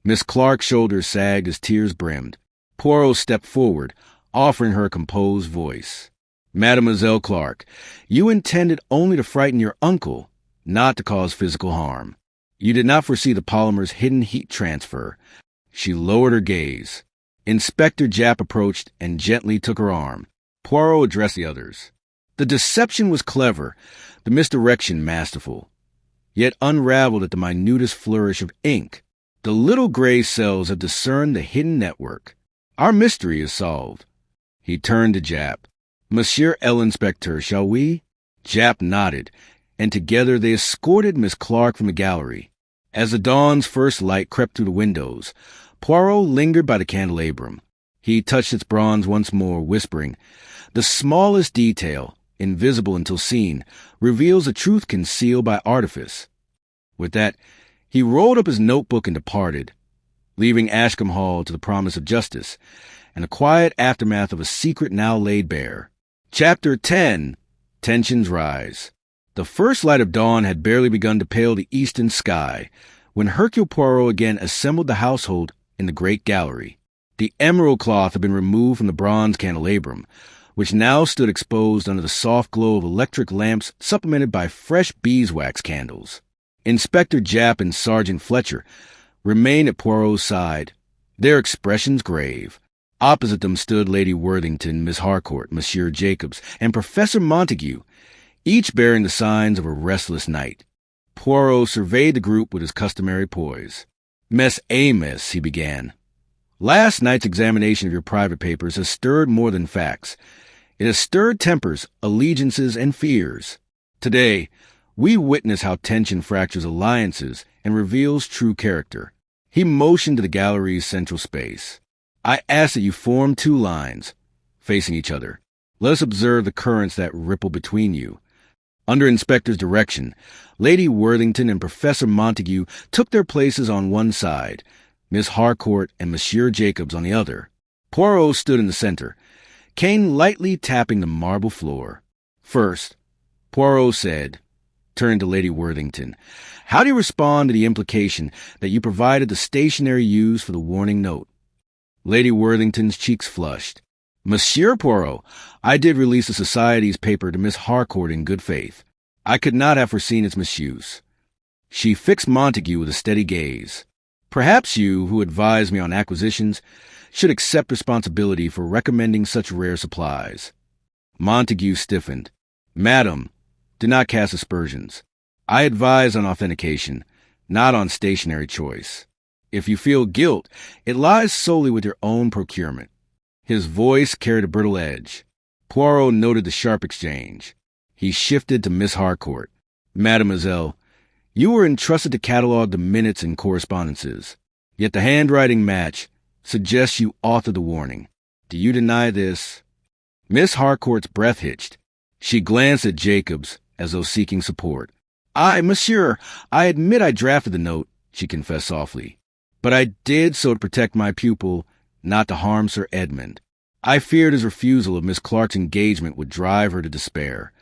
Miss Clark's shoulders sagged as tears brimmed. Poirot stepped forward, offering her a composed voice. "Mademoiselle Clark, you intended only to frighten your uncle, not to cause physical harm. You did not foresee the polymer's hidden heat transfer." She lowered her gaze. Inspector Japp approached and gently took her arm. Poirot addressed the others. "The deception was clever, the misdirection masterful, yet unraveled at the minutest flourish of ink. The little gray cells have discerned the hidden network. Our mystery is solved." He turned to Japp. "Monsieur l'Inspecteur, shall we?" Japp nodded, and together they escorted Miss Clark from the gallery. As the dawn's first light crept through the windows, Poirot lingered by the candelabrum. He touched its bronze once more, whispering, "The smallest detail, invisible until seen, reveals a truth concealed by artifice." With that, he rolled up his notebook and departed, leaving Ashcombe Hall to the promise of justice and the quiet aftermath of a secret now laid bare. Chapter 10. Tensions Rise. The first light of dawn had barely begun to pale the eastern sky when Hercule Poirot again assembled the household in the great gallery. The emerald cloth had been removed from the bronze candelabrum, which now stood exposed under the soft glow of electric lamps supplemented by fresh beeswax candles. Inspector Japp and Sergeant Fletcher remained at Poirot's side, their expressions grave. Opposite them stood Lady Worthington, Miss Harcourt, Monsieur Jacobs, and Professor Montague, each bearing the signs of a restless night. Poirot surveyed the group with his customary poise. "Mess Amos," he began. "Last night's examination of your private papers has stirred more than facts. It has stirred tempers, allegiances, and fears. Today, We witness how tension fractures alliances and reveals true character. He motioned to the gallery's central space. I ask that you form two lines, facing each other. Let us observe the currents that ripple between you. Under Inspector's direction, Lady Worthington and Professor Montague took their places on one side, Miss Harcourt and Monsieur Jacobs on the other. Poirot stood in the center, cane lightly tapping the marble floor. First, Poirot said, turning to Lady Worthington, "How do you respond to the implication that you provided the stationery used for the warning note?" Lady Worthington's cheeks flushed. "Monsieur Poirot, I did release the Society's paper to Miss Harcourt in good faith. I could not have foreseen its misuse." She fixed Montague with a steady gaze. "Perhaps you, who advised me on acquisitions, should accept responsibility for recommending such rare supplies." Montague stiffened. "Madam, do not cast aspersions. I advise on authentication, not on stationery choice. If you feel guilt, it lies solely with your own procurement." His voice carried a brittle edge. Poirot noted the sharp exchange. He shifted to Miss Harcourt. "Mademoiselle, you were entrusted to catalog the minutes and correspondences, yet the handwriting match suggests you authored the warning. Do you deny this?" Miss Harcourt's breath hitched. She glanced at Jacobs as though seeking support. Monsieur, I admit I drafted the note," she confessed softly. "But I did so to protect my pupil, not to harm Sir Edmund. I feared his refusal of Miss Clark's engagement would drive her to despair."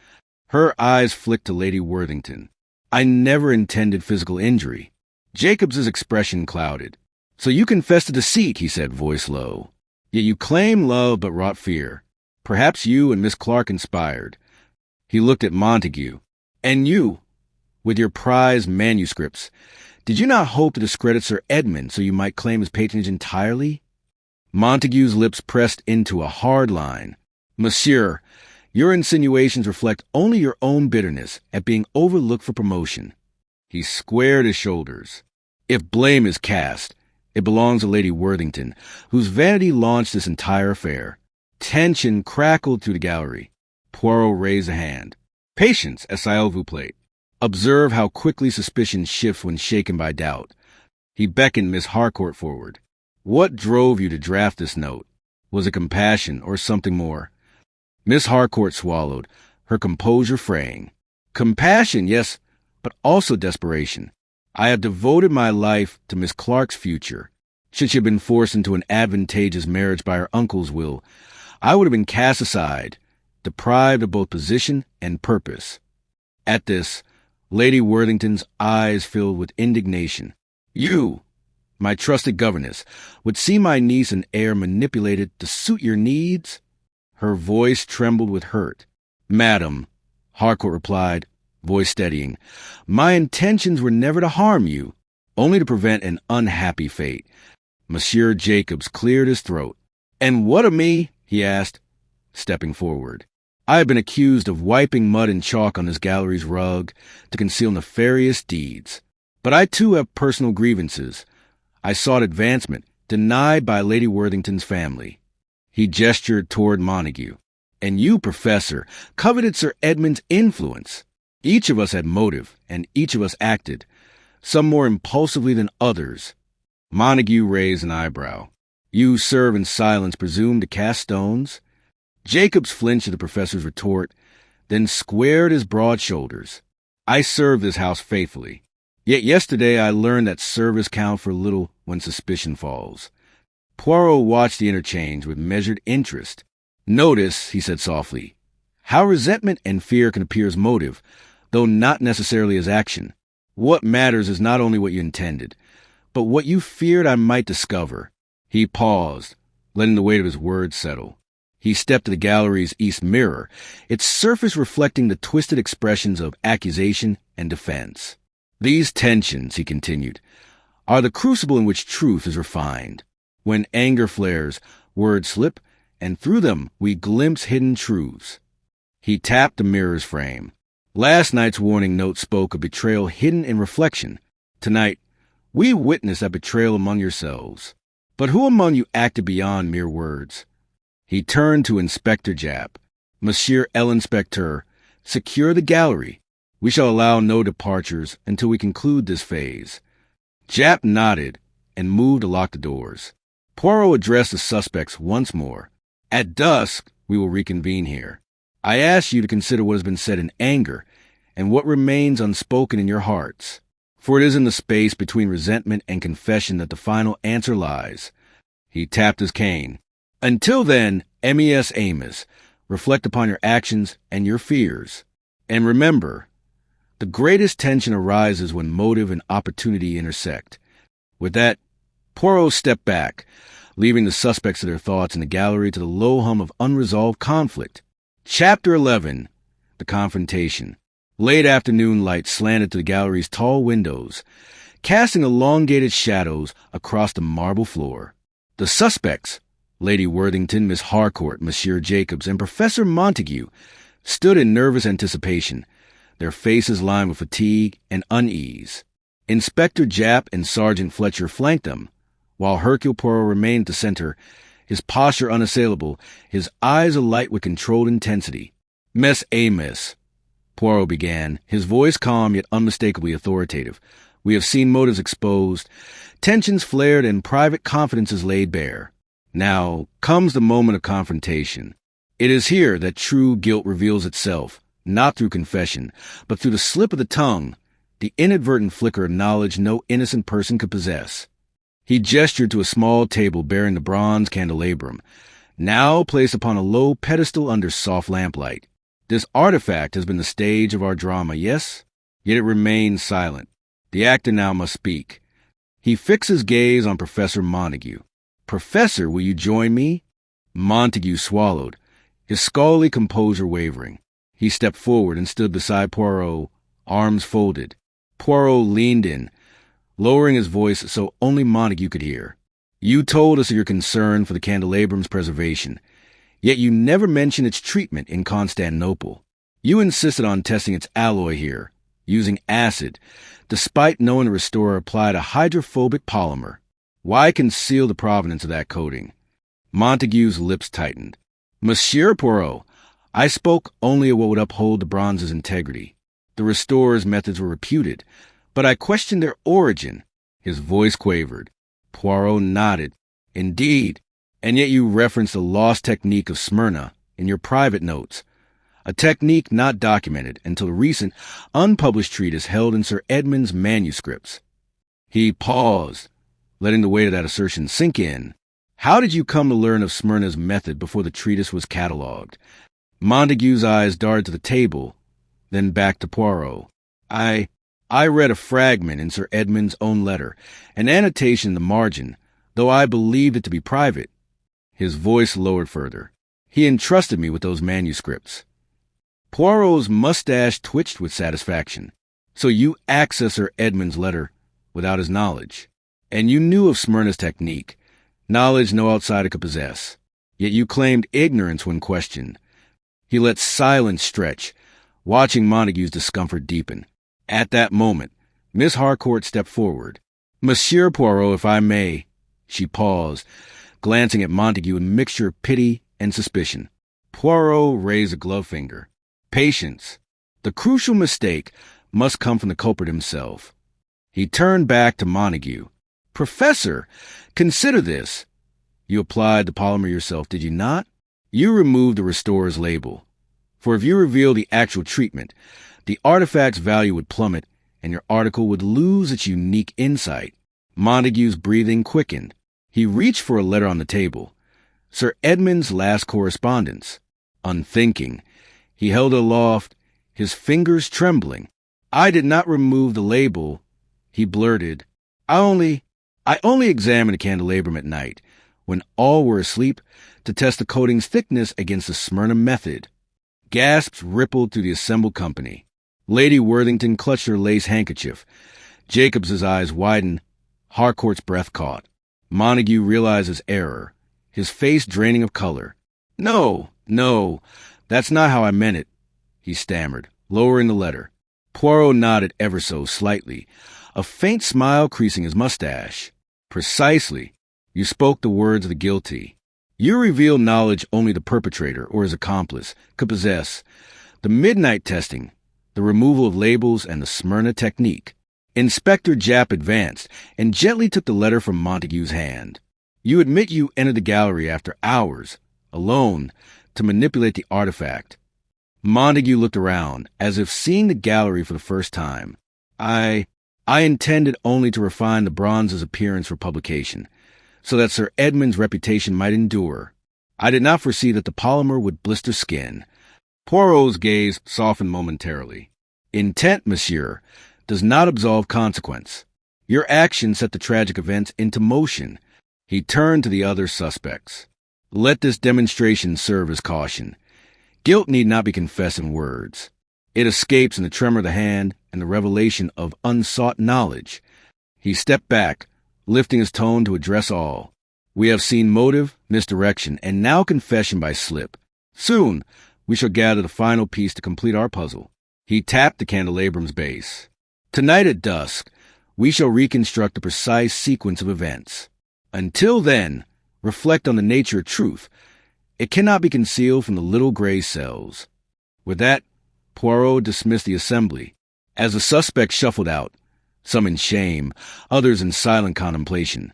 Her eyes flicked to Lady Worthington. "I never intended physical injury." Jacobs's expression clouded. "So you confessed to deceit," he said, voice low. "Yet you claim love but wrought fear. Perhaps you and Miss Clark inspired." He looked at Montague. "And you, with your prized manuscripts, did you not hope to discredit Sir Edmund so you might claim his patronage entirely?" Montague's lips pressed into a hard line. "Monsieur, your insinuations reflect only your own bitterness at being overlooked for promotion." He squared his shoulders. "If blame is cast, it belongs to Lady Worthington, whose vanity launched this entire affair." Tension crackled through the gallery. Poirot raised a hand. "Patience, s'il vous plaît. Observe how quickly suspicion shifts when shaken by doubt." He beckoned Miss Harcourt forward. "What drove you to draft this note? Was it compassion or something more?" Miss Harcourt swallowed, her composure fraying. "Compassion, yes, but also desperation. I have devoted my life to Miss Clark's future. Should she have been forced into an advantageous marriage by her uncle's will, I would have been cast aside, deprived of both position and purpose." At this, Lady Worthington's eyes filled with indignation. "You, my trusted governess, would see my niece and heir manipulated to suit your needs?" Her voice trembled with hurt. "Madam," Harcourt replied, voice steadying, "my intentions were never to harm you, only to prevent an unhappy fate." Monsieur Jacobs cleared his throat. "And what of me?" he asked, stepping forward. "I have been accused of wiping mud and chalk on this gallery's rug to conceal nefarious deeds. But I too have personal grievances. I sought advancement, denied by Lady Worthington's family." He gestured toward Montague. "And you, Professor, coveted Sir Edmund's influence. Each of us had motive, and each of us acted, some more impulsively than others." Montague raised an eyebrow. "You serve in silence, presume to cast stones?" Jacobs flinched at the professor's retort, then squared his broad shoulders. "I serve this house faithfully. Yet yesterday I learned that service counts for little when suspicion falls." Poirot watched the interchange with measured interest. "Notice," he said softly, "how resentment and fear can appear as motive, though not necessarily as action. What matters is not only what you intended, but what you feared I might discover." He paused, letting the weight of his words settle. He stepped to the gallery's east mirror, its surface reflecting the twisted expressions of accusation and defense. "These tensions," he continued, "are the crucible in which truth is refined. When anger flares, words slip, and through them we glimpse hidden truths." He tapped the mirror's frame. "Last night's warning note spoke of betrayal hidden in reflection. Tonight, we witness that betrayal among yourselves. But who among you acted beyond mere words?" He turned to Inspector Japp. "Monsieur l'Inspecteur, secure the gallery. We shall allow no departures until we conclude this phase. Japp nodded and moved to lock the doors. Poirot addressed the suspects once more. At dusk, we will reconvene here. I ask you to consider what has been said in anger and what remains unspoken in your hearts, for it is in the space between resentment and confession that the final answer lies. He tapped his cane. Until then, MES Amos, reflect upon your actions and your fears. And remember, the greatest tension arises when motive and opportunity intersect. With that, Poirot stepped back, leaving the suspects to their thoughts in the gallery to the low hum of unresolved conflict. Chapter 11. The Confrontation. Late afternoon light slanted to the gallery's tall windows, casting elongated shadows across the marble floor. The suspects, Lady Worthington, Miss Harcourt, Monsieur Jacobs, and Professor Montague, stood in nervous anticipation, their faces lined with fatigue and unease. Inspector Japp and Sergeant Fletcher flanked them, while Hercule Poirot remained at the center, his posture unassailable, his eyes alight with controlled intensity. Mess Amos, Poirot began, his voice calm yet unmistakably authoritative. We have seen motives exposed, tensions flared, and private confidences laid bare. Now comes the moment of confrontation. It is here that true guilt reveals itself, not through confession, but through the slip of the tongue, the inadvertent flicker of knowledge no innocent person could possess. He gestured to a small table bearing the bronze candelabrum, now placed upon a low pedestal under soft lamplight. This artifact has been the stage of our drama, yes? Yet it remains silent. The actor now must speak. He fixed his gaze on Professor Montague. Professor, will you join me? Montague swallowed, his scholarly composure wavering. He stepped forward and stood beside Poirot, arms folded. Poirot leaned in, lowering his voice so only Montague could hear. You told us of your concern for the candelabrum's preservation, yet you never mentioned its treatment in Constantinople. You insisted on testing its alloy here, using acid, despite knowing the restorer applied a hydrophobic polymer. Why conceal the provenance of that coating? Montague's lips tightened. Monsieur Poirot, I spoke only of what would uphold the bronze's integrity. The restorer's methods were reputed, but I questioned their origin. His voice quavered. Poirot nodded. Indeed, and yet you referenced the lost technique of Smyrna in your private notes, a technique not documented until a recent, unpublished treatise held in Sir Edmund's manuscripts. He paused, letting the weight of that assertion sink in. How did you come to learn of Smyrna's method before the treatise was catalogued? Montague's eyes darted to the table, then back to Poirot. I read a fragment in Sir Edmund's own letter, an annotation in the margin, though I believed it to be private. His voice lowered further. He entrusted me with those manuscripts. Poirot's mustache twitched with satisfaction. So you accessed Sir Edmund's letter without his knowledge. And you knew of Smyrna's technique, knowledge no outsider could possess. Yet you claimed ignorance when questioned. He let silence stretch, watching Montague's discomfort deepen. At that moment, Miss Harcourt stepped forward. Monsieur Poirot, if I may. She paused, glancing at Montague in a mixture of pity and suspicion. Poirot raised a gloved finger. Patience. The crucial mistake must come from the culprit himself. He turned back to Montague. Professor, consider this. You applied the polymer yourself, did you not? You removed the restorer's label. For if you reveal the actual treatment, the artifact's value would plummet, and your article would lose its unique insight. Montague's breathing quickened. He reached for a letter on the table. Sir Edmund's last correspondence. Unthinking, he held it aloft, his fingers trembling. I did not remove the label, he blurted. I only examined the candelabrum at night, when all were asleep, to test the coating's thickness against the Smyrna method. Gasps rippled through the assembled company. Lady Worthington clutched her lace handkerchief. Jacobs's eyes widened. Harcourt's breath caught. Montague realized his error, his face draining of color. No, that's not how I meant it, he stammered, lowering the letter. Poirot nodded ever so slightly, a faint smile creasing his mustache. Precisely. You spoke the words of the guilty. You reveal knowledge only the perpetrator or his accomplice could possess. The midnight testing, the removal of labels, and the Smyrna technique. Inspector Japp advanced and gently took the letter from Montague's hand. You admit you entered the gallery after hours, alone, to manipulate the artifact. Montague looked around, as if seeing the gallery for the first time. I intended only to refine the bronze's appearance for publication, so that Sir Edmund's reputation might endure. I did not foresee that the polymer would blister skin. Poirot's gaze softened momentarily. Intent, monsieur, does not absolve consequence. Your action set the tragic events into motion. He turned to the other suspects. Let this demonstration serve as caution. Guilt need not be confessed in words. It escapes in the tremor of the hand and the revelation of unsought knowledge. He stepped back, lifting his tone to address all. We have seen motive, misdirection, and now confession by slip. Soon, we shall gather the final piece to complete our puzzle. He tapped the candelabrum's base. Tonight at dusk, we shall reconstruct a precise sequence of events. Until then, reflect on the nature of truth. It cannot be concealed from the little gray cells. With that, Poirot dismissed the assembly. As the suspects shuffled out, some in shame, others in silent contemplation,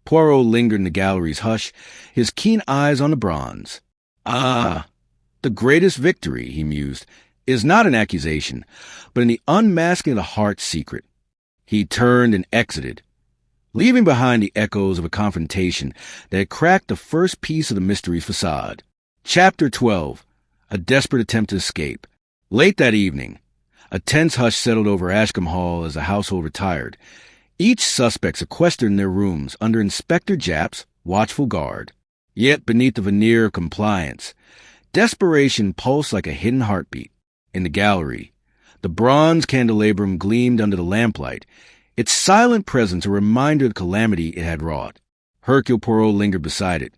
Poirot lingered in the gallery's hush, his keen eyes on the bronze. Ah, the greatest victory, he mused, is not an accusation, but in the unmasking of the heart's secret. He turned and exited, leaving behind the echoes of a confrontation that had cracked the first piece of the mystery's facade. Chapter 12. A desperate attempt to escape. Late that evening, a tense hush settled over Ashcombe Hall as the household retired, each suspect sequestered in their rooms under Inspector Japp's watchful guard. Yet beneath the veneer of compliance, desperation pulsed like a hidden heartbeat. In the gallery, the bronze candelabrum gleamed under the lamplight, its silent presence a reminder of the calamity it had wrought. Hercule Poirot lingered beside it,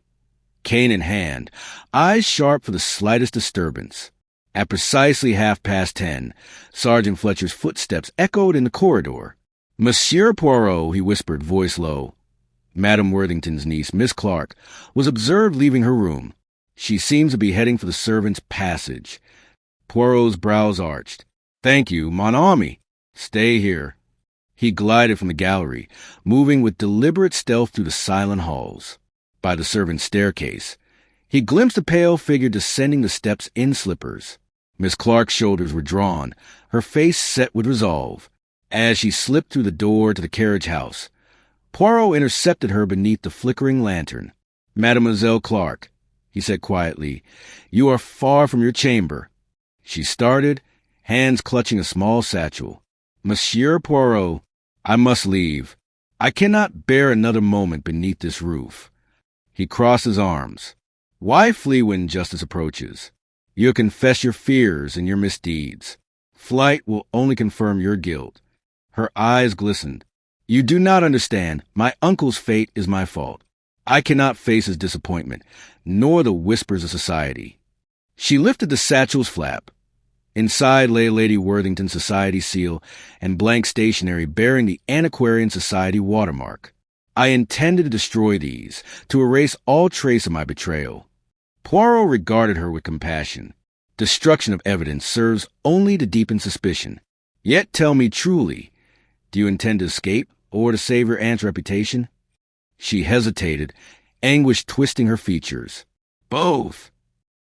cane in hand, eyes sharp for the slightest disturbance. At precisely 10:30, Sergeant Fletcher's footsteps echoed in the corridor. Monsieur Poirot, he whispered, voice low. Madame Worthington's niece, Miss Clark, was observed leaving her room. She seems to be heading for the servants' passage. Poirot's brows arched. Thank you, mon ami. Stay here. He glided from the gallery, moving with deliberate stealth through the silent halls. By the servants' staircase, he glimpsed a pale figure descending the steps in slippers. Miss Clark's shoulders were drawn, her face set with resolve. As she slipped through the door to the carriage house, Poirot intercepted her beneath the flickering lantern. Mademoiselle Clark, he said quietly, you are far from your chamber. She started, hands clutching a small satchel. Monsieur Poirot, I must leave. I cannot bear another moment beneath this roof. He crossed his arms. Why flee when justice approaches? You confess your fears and your misdeeds. Flight will only confirm your guilt. Her eyes glistened. You do not understand. My uncle's fate is my fault. I cannot face his disappointment, nor the whispers of society. She lifted the satchel's flap. Inside lay Lady Worthington's society seal and blank stationery bearing the Antiquarian Society watermark. I intended to destroy these, to erase all trace of my betrayal. Poirot regarded her with compassion. Destruction of evidence serves only to deepen suspicion. Yet tell me truly, do you intend to escape or to save your aunt's reputation? She hesitated, anguish twisting her features. Both.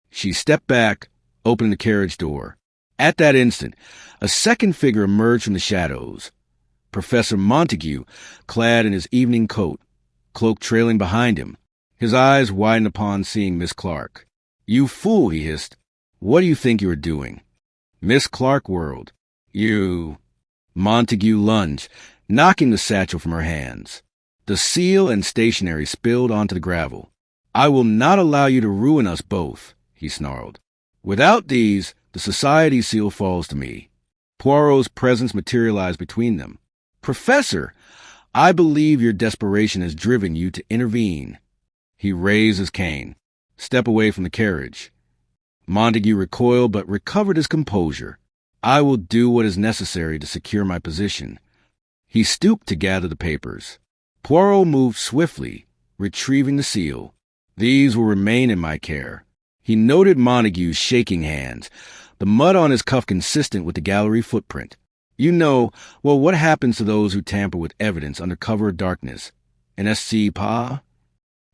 She stepped back, opening the carriage door. At that instant, a second figure emerged from the shadows. Professor Montague, clad in his evening coat, cloak trailing behind him. His eyes widened upon seeing Miss Clark. You fool, he hissed. What do you think you are doing? Miss Clark whirled. You... Montague lunged, knocking the satchel from her hands. The seal and stationery spilled onto the gravel. I will not allow you to ruin us both, he snarled. Without these, the society seal falls to me. Poirot's presence materialized between them. Professor, I believe your desperation has driven you to intervene. He raised his cane. Step away from the carriage. Montague recoiled but recovered his composure. I will do what is necessary to secure my position. He stooped to gather the papers. Poirot moved swiftly, retrieving the seal. These will remain in my care. He noted Montague's shaking hands, the mud on his cuff consistent with the gallery footprint. You know, well, what happens to those who tamper with evidence under cover of darkness? N.S.C. Pa?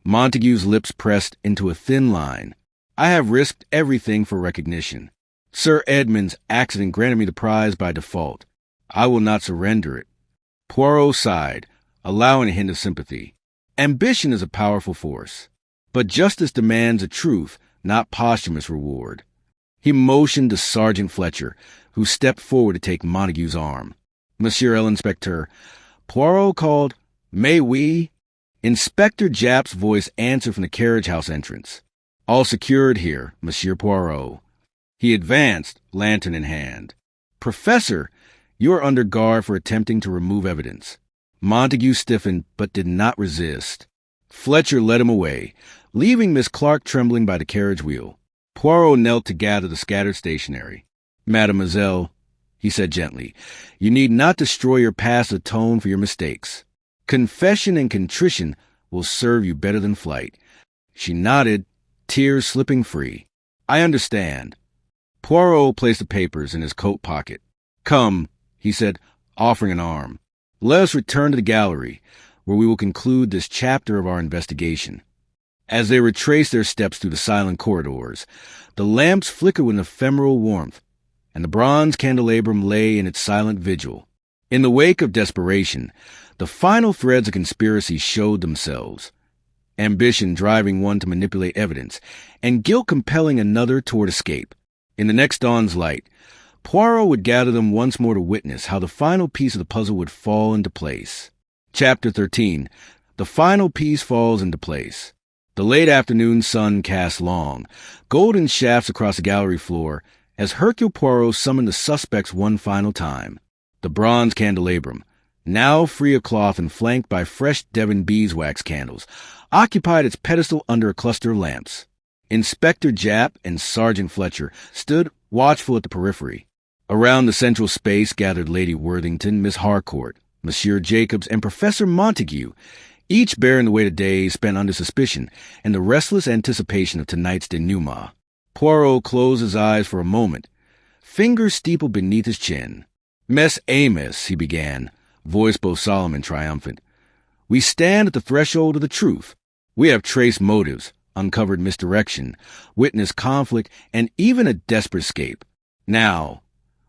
Montague's lips pressed into a thin line. I have risked everything for recognition. Sir Edmund's accident granted me the prize by default. I will not surrender it. Poirot sighed, allowing a hint of sympathy. Ambition is a powerful force, but justice demands a truth, not posthumous reward. He motioned to Sergeant Fletcher, who stepped forward to take Montague's arm. Monsieur l'Inspecteur, Poirot called, "May we?" Inspector Japp's voice answered from the carriage house entrance. "All secured here, Monsieur Poirot." He advanced, lantern in hand. "Professor, you are under guard for attempting to remove evidence." Montague stiffened, but did not resist. Fletcher led him away, leaving Miss Clark trembling by the carriage wheel. Poirot knelt to gather the scattered stationery. "Mademoiselle," he said gently, "you need not destroy your past to atone for your mistakes. Confession and contrition will serve you better than flight." She nodded, tears slipping free. "I understand." Poirot placed the papers in his coat pocket. "Come," he said, offering an arm. "Let us return to the gallery, where we will conclude this chapter of our investigation." As they retraced their steps through the silent corridors, the lamps flickered with an ephemeral warmth, and the bronze candelabrum lay in its silent vigil. In the wake of desperation, the final threads of conspiracy showed themselves. Ambition driving one to manipulate evidence, and guilt compelling another toward escape. In the next dawn's light, Poirot would gather them once more to witness how the final piece of the puzzle would fall into place. Chapter 13. The final piece falls into place. The late afternoon sun cast long, golden shafts across the gallery floor as Hercule Poirot summoned the suspects one final time. The bronze candelabrum, now free of cloth and flanked by fresh Devon beeswax candles, occupied its pedestal under a cluster of lamps. Inspector Japp and Sergeant Fletcher stood watchful at the periphery. Around the central space gathered Lady Worthington, Miss Harcourt, Monsieur Jacobs, and Professor Montague, each bearing the weight of days spent under suspicion and the restless anticipation of tonight's denouement. Poirot closed his eyes for a moment, fingers steepled beneath his chin. "Mess Amos," he began, voice both solemn and triumphant. "We stand at the threshold of the truth. We have traced motives, uncovered misdirection, witnessed conflict, and even a desperate escape. Now,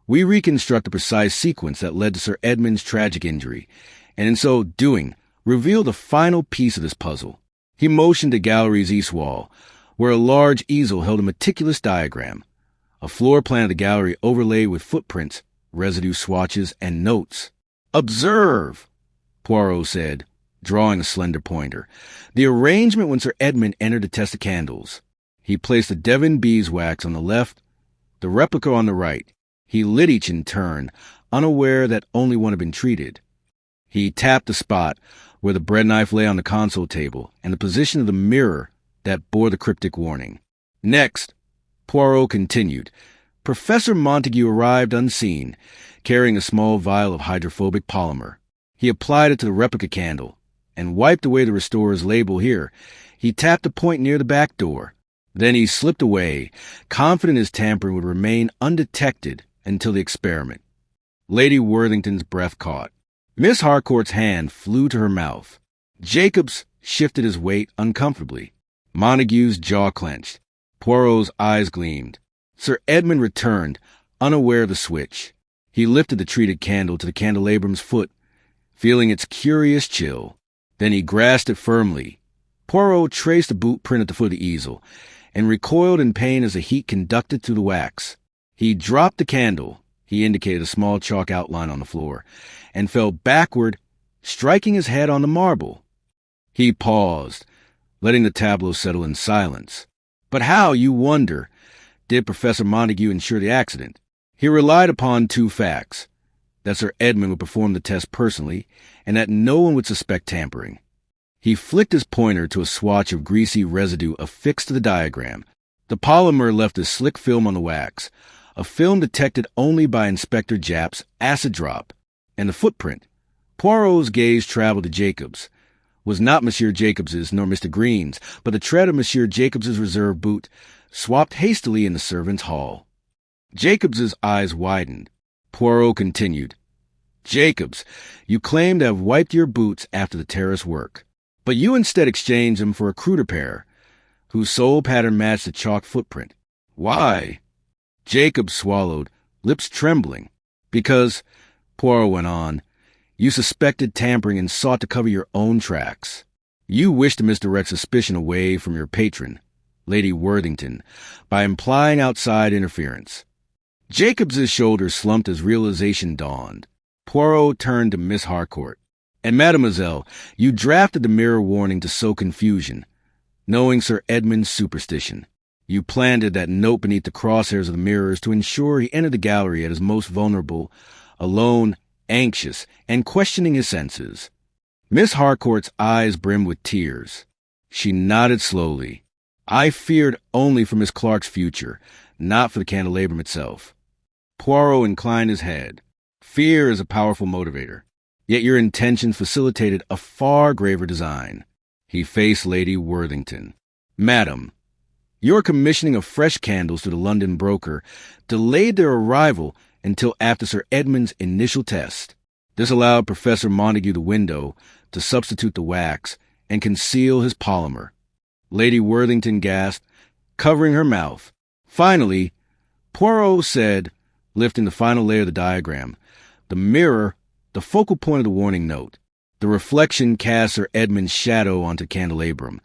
we reconstruct the precise sequence that led to Sir Edmund's tragic injury, and in so doing, reveal the final piece of this puzzle." He motioned to gallery's east wall, where a large easel held a meticulous diagram, a floor plan of the gallery overlaid with footprints, residue swatches, and notes. "Observe," Poirot said, drawing a slender pointer, "the arrangement when Sir Edmund entered to test the candles. He placed the Devon beeswax on the left, the replica on the right. He lit each in turn, unaware that only one had been treated. He tapped the spot where the bread knife lay on the console table and the position of the mirror that bore the cryptic warning. Next, Poirot continued, Professor Montague arrived unseen, carrying a small vial of hydrophobic polymer. He applied it to the replica candle and wiped away the restorer's label here. He tapped a point near the back door. Then he slipped away, confident his tampering would remain undetected until the experiment. Lady Worthington's breath caught. Miss Harcourt's hand flew to her mouth. Jacobs shifted his weight uncomfortably. Montague's jaw clenched. Poirot's eyes gleamed. Sir Edmund returned, unaware of the switch. He lifted the treated candle to the candelabrum's foot, feeling its curious chill. Then he grasped it firmly. Poirot traced the boot print at the foot of the easel, and recoiled in pain as the heat conducted through the wax. He dropped the candle, he indicated a small chalk outline on the floor, and fell backward, striking his head on the marble. He paused, letting the tableau settle in silence. But how, you wonder, did Professor Montague ensure the accident? He relied upon two facts: that Sir Edmund would perform the test personally, and that no one would suspect tampering. He flicked his pointer to a swatch of greasy residue affixed to the diagram. The polymer left a slick film on the wax, a film detected only by Inspector Japp's acid drop. And the footprint. Poirot's gaze traveled to Jacobs. Was not Monsieur Jacobs's nor Mr. Green's, but the tread of Monsieur Jacobs's reserve boot, swapped hastily in the servants' hall. Jacobs's eyes widened. Poirot continued. Jacobs, you claim to have wiped your boots after the terrorist's work, but you instead exchanged them for a cruder pair, whose sole pattern matched the chalk footprint. Why? Jacobs swallowed, lips trembling. Because, Poirot went on, you suspected tampering and sought to cover your own tracks. You wished to misdirect suspicion away from your patron, Lady Worthington, by implying outside interference. Jacobs's shoulders slumped as realization dawned. Poirot turned to Miss Harcourt. And mademoiselle, you drafted the mirror warning to sow confusion, knowing Sir Edmund's superstition. You planted that note beneath the crosshairs of the mirrors to ensure he entered the gallery at his most vulnerable, alone, anxious, and questioning his senses. Miss Harcourt's eyes brimmed with tears. She nodded slowly. I feared only for Miss Clark's future, not for the candelabrum itself. Poirot inclined his head. Fear is a powerful motivator, yet your intentions facilitated a far graver design. He faced Lady Worthington. Madam, your commissioning of fresh candles to the London broker delayed their arrival until after Sir Edmund's initial test. This allowed Professor Montague the window to substitute the wax and conceal his polymer. Lady Worthington gasped, covering her mouth. Finally, Poirot said, lifting the final layer of the diagram, the mirror, the focal point of the warning note. The reflection cast Sir Edmund's shadow onto candelabrum,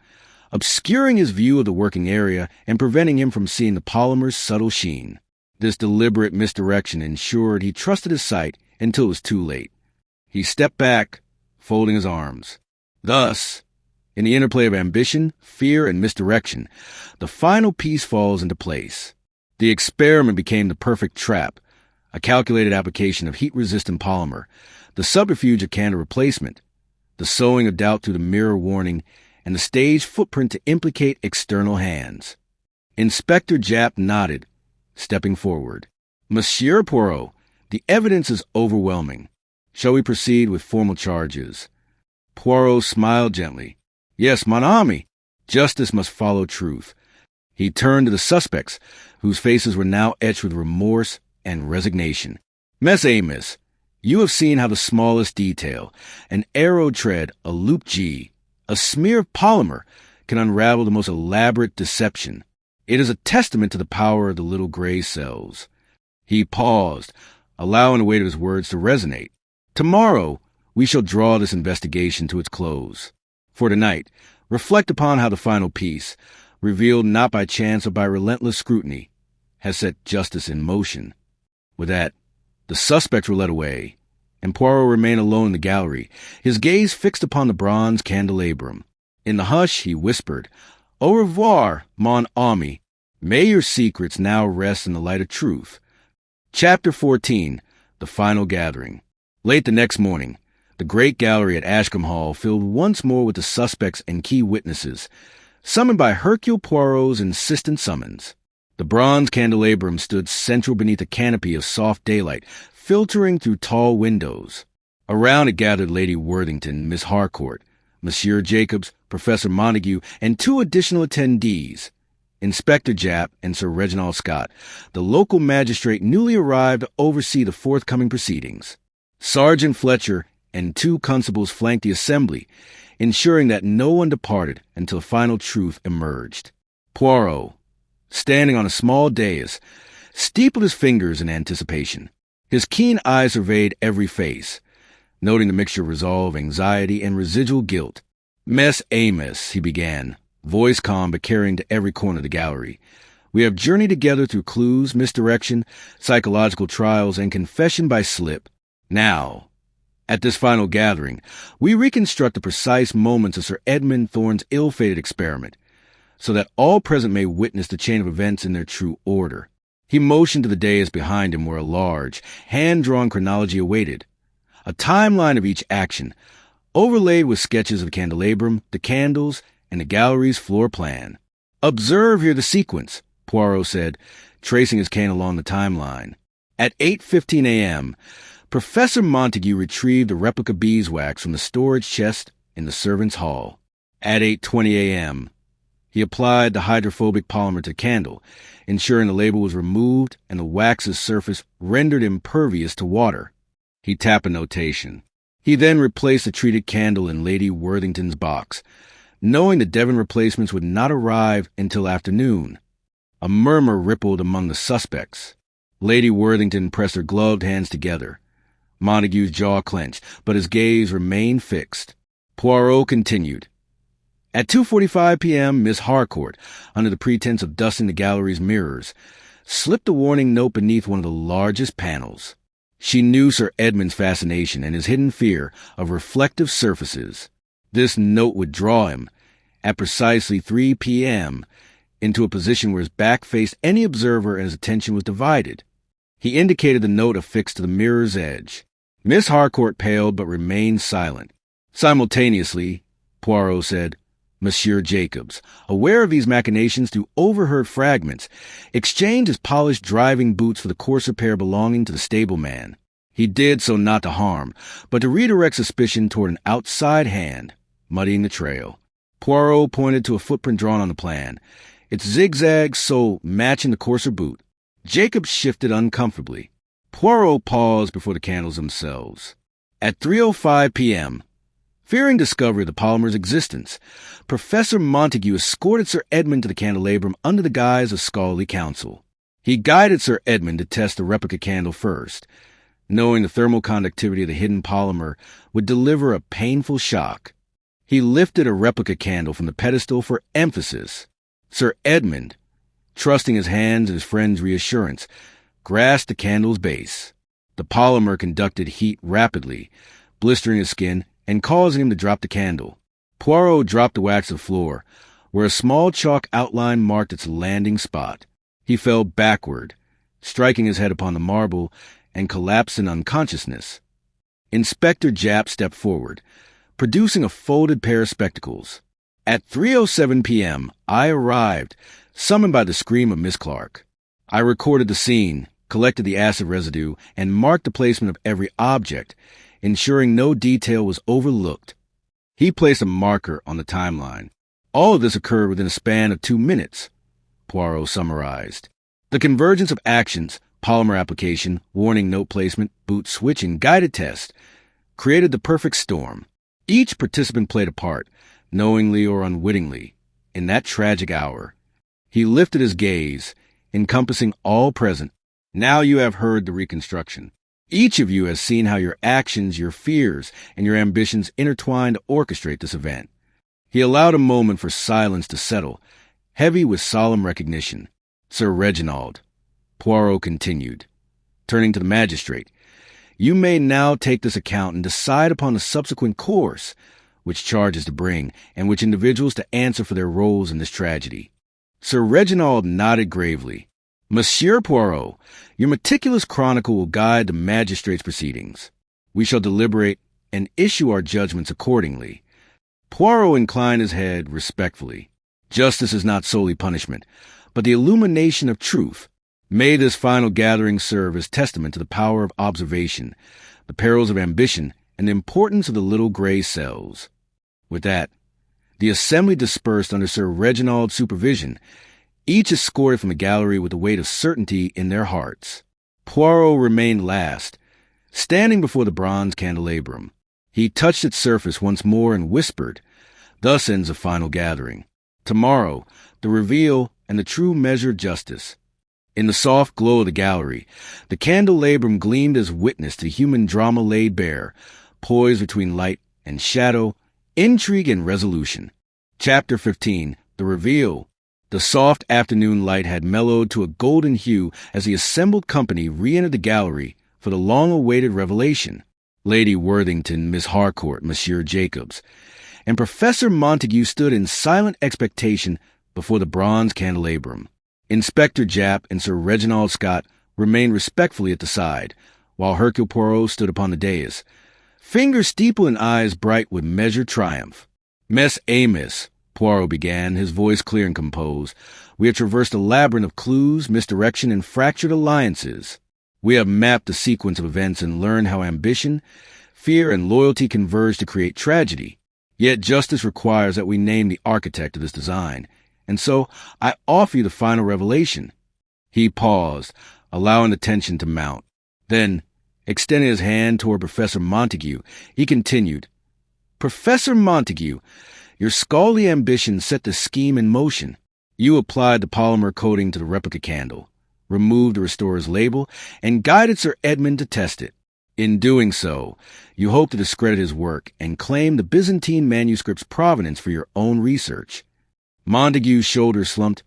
obscuring his view of the working area and preventing him from seeing the polymer's subtle sheen. This deliberate misdirection ensured he trusted his sight until it was too late. He stepped back, folding his arms. Thus, in the interplay of ambition, fear, and misdirection, the final piece falls into place. The experiment became the perfect trap, a calculated application of heat-resistant polymer, the subterfuge of candle replacement, the sowing of doubt through the mirror warning, and the staged footprint to implicate external hands. Inspector Japp nodded, stepping forward. Monsieur Poirot, the evidence is overwhelming. Shall we proceed with formal charges? Poirot smiled gently. Yes, mon ami. Justice must follow truth. He turned to the suspects, whose faces were now etched with remorse and resignation. Mess Amos, you have seen how the smallest detail, an arrow tread, a loop G, a smear of polymer, can unravel the most elaborate deception. It is a testament to the power of the little gray cells. He paused, allowing the weight of his words to resonate. Tomorrow, we shall draw this investigation to its close. For tonight, reflect upon how the final piece, revealed not by chance or by relentless scrutiny, has set justice in motion. With that, the suspects were led away, and Poirot remained alone in the gallery, his gaze fixed upon the bronze candelabrum. In the hush, he whispered, Au revoir, mon ami. May your secrets now rest in the light of truth. Chapter 14, The Final Gathering. Late the next morning, the great gallery at Ashcombe Hall filled once more with the suspects and key witnesses, summoned by Hercule Poirot's insistent summons. The bronze candelabrum stood central beneath a canopy of soft daylight, filtering through tall windows. Around it gathered Lady Worthington, Miss Harcourt, Monsieur Jacobs, Professor Montague, and two additional attendees, Inspector Japp and Sir Reginald Scott, the local magistrate newly arrived to oversee the forthcoming proceedings. Sergeant Fletcher and two constables flanked the assembly, ensuring that no one departed until final truth emerged. Poirot, standing on a small dais, steepled his fingers in anticipation. His keen eyes surveyed every face, noting the mixture of resolve, anxiety, and residual guilt. Mess Amos, he began, voice calm but carrying to every corner of the gallery. We have journeyed together through clues, misdirection, psychological trials, and confession by slip. Now, at this final gathering, we reconstruct the precise moments of Sir Edmund Thorne's ill-fated experiment, so that all present may witness the chain of events in their true order. He motioned to the dais behind him where a large, hand-drawn chronology awaited, a timeline of each action, overlaid with sketches of the candelabrum, the candles, and the gallery's floor plan. Observe here the sequence, Poirot said, tracing his cane along the timeline. At 8:15 a.m., Professor Montague retrieved the replica beeswax from the storage chest in the servants' hall. At 8:20 a.m., He applied the hydrophobic polymer to the candle, ensuring the label was removed and the wax's surface rendered impervious to water. He tapped a notation. He then replaced the treated candle in Lady Worthington's box, knowing the Devon replacements would not arrive until afternoon. A murmur rippled among the suspects. Lady Worthington pressed her gloved hands together. Montague's jaw clenched, but his gaze remained fixed. Poirot continued. At 2:45 p.m., Miss Harcourt, under the pretense of dusting the gallery's mirrors, slipped a warning note beneath one of the largest panels. She knew Sir Edmund's fascination and his hidden fear of reflective surfaces. This note would draw him, at precisely 3 p.m., into a position where his back faced any observer and his attention was divided. He indicated the note affixed to the mirror's edge. Miss Harcourt paled but remained silent. Simultaneously, Poirot said, Monsieur Jacobs, aware of these machinations through overheard fragments, exchanged his polished driving boots for the coarser pair belonging to the stableman. He did so not to harm, but to redirect suspicion toward an outside hand, muddying the trail. Poirot pointed to a footprint drawn on the plan, its zigzag sole matching the coarser boot. Jacobs shifted uncomfortably. Poirot paused before the candles themselves. At 3:05 p.m., fearing discovery of the polymer's existence, Professor Montague escorted Sir Edmund to the candelabrum under the guise of scholarly counsel. He guided Sir Edmund to test the replica candle first, knowing the thermal conductivity of the hidden polymer would deliver a painful shock. He lifted a replica candle from the pedestal for emphasis. Sir Edmund, trusting his hands and his friend's reassurance, grasped the candle's base. The polymer conducted heat rapidly, blistering his skin and causing him to drop the candle. Poirot dropped the wax to the floor, where a small chalk outline marked its landing spot. He fell backward, striking his head upon the marble, and collapsed in unconsciousness. Inspector Japp stepped forward, producing a folded pair of spectacles. At 3:07 p.m., I arrived, summoned by the scream of Miss Clark. I recorded the scene, collected the acid residue, and marked the placement of every object, ensuring no detail was overlooked. He placed a marker on the timeline. All of this occurred within a span of 2 minutes, Poirot summarized. The convergence of actions, polymer application, warning note placement, boot switching, guided test, created the perfect storm. Each participant played a part, knowingly or unwittingly, in that tragic hour. He lifted his gaze, encompassing all present. Now you have heard the reconstruction. Each of you has seen how your actions, your fears, and your ambitions intertwine to orchestrate this event. He allowed a moment for silence to settle, heavy with solemn recognition. Sir Reginald, Poirot continued, turning to the magistrate, you may now take this account and decide upon the subsequent course, which charges to bring, and which individuals to answer for their roles in this tragedy. Sir Reginald nodded gravely. Monsieur Poirot, your meticulous chronicle will guide the magistrate's proceedings. We shall deliberate and issue our judgments accordingly. Poirot inclined his head respectfully. Justice is not solely punishment, but the illumination of truth. May this final gathering serve as testament to the power of observation, the perils of ambition, and the importance of the little gray cells. With that, the assembly dispersed under Sir Reginald's supervision, each escorted from the gallery with the weight of certainty in their hearts. Poirot remained last, standing before the bronze candelabrum. He touched its surface once more and whispered, "Thus ends the final gathering. Tomorrow, the reveal and the true measure of justice." In the soft glow of the gallery, the candelabrum gleamed as witness to the human drama laid bare, poised between light and shadow, intrigue and resolution. Chapter 15, The Reveal. The soft afternoon light had mellowed to a golden hue as the assembled company re-entered the gallery for the long-awaited revelation. Lady Worthington, Miss Harcourt, Monsieur Jacobs, and Professor Montague stood in silent expectation before the bronze candelabrum. Inspector Japp and Sir Reginald Scott remained respectfully at the side, while Hercule Poirot stood upon the dais, fingers steepled and eyes bright with measured triumph. Mess Amos, Poirot began, his voice clear and composed, we have traversed a labyrinth of clues, misdirection, and fractured alliances. We have mapped the sequence of events and learned how ambition, fear, and loyalty converge to create tragedy. Yet justice requires that we name the architect of this design, And so I offer you the final revelation." He paused, allowing the tension to mount. Then, extending his hand toward Professor Montague, he continued, "Professor Montague, your scholarly ambition set the scheme in motion. You applied the polymer coating to the replica candle, removed the restorer's label, and guided Sir Edmund to test it. In doing so, you hoped to discredit his work and claim the Byzantine manuscript's provenance for your own research." Montague's shoulders slumped,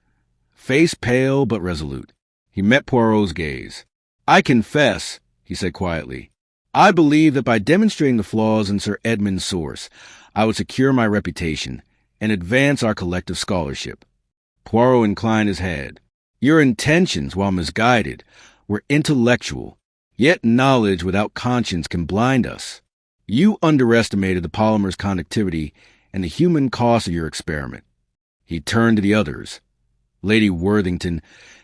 face pale but resolute. He met Poirot's gaze. "I confess," he said quietly, "I believe that by demonstrating the flaws in Sir Edmund's source, I would secure my reputation and advance our collective scholarship." Poirot inclined his head. "Your intentions, while misguided, were intellectual, yet knowledge without conscience can blind us. You underestimated the polymer's conductivity and the human cost of your experiment." He turned to the others. "Lady Worthington,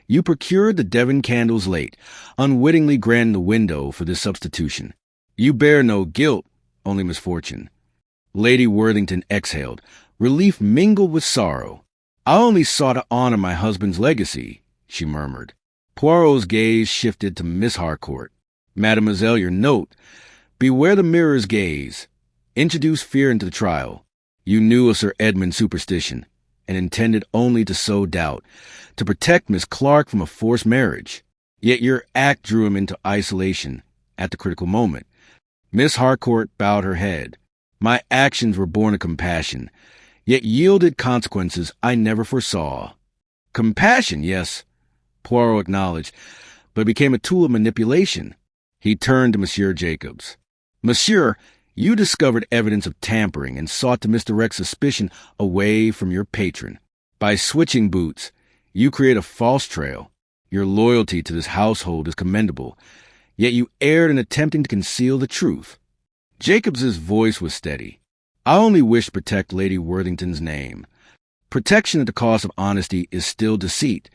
you procured the Devon candles late, unwittingly granting the window for this substitution. You bear no guilt, only misfortune." Lady Worthington exhaled, relief mingled with sorrow. "I only sought to honor my husband's legacy," she murmured. Poirot's gaze shifted to Miss Harcourt. "Mademoiselle, your note. Beware the mirror's gaze. Introduce fear into the trial. You knew of Sir Edmund's superstition, and intended only to sow doubt, to protect Miss Clark from a forced marriage. Yet your act drew him into isolation at the critical moment." Miss Harcourt bowed her head. "My actions were born of compassion, yet yielded consequences I never foresaw." "Compassion, yes," Poirot acknowledged, "but it became a tool of manipulation." He turned to Monsieur Jacobs. "Monsieur, you discovered evidence of tampering and sought to misdirect suspicion away from your patron. By switching boots, you create a false trail. Your loyalty to this household is commendable, yet you erred in attempting to conceal the truth." Jacobs's voice was steady. "I only wish to protect Lady Worthington's name. Protection at the cost of honesty is still deceit,"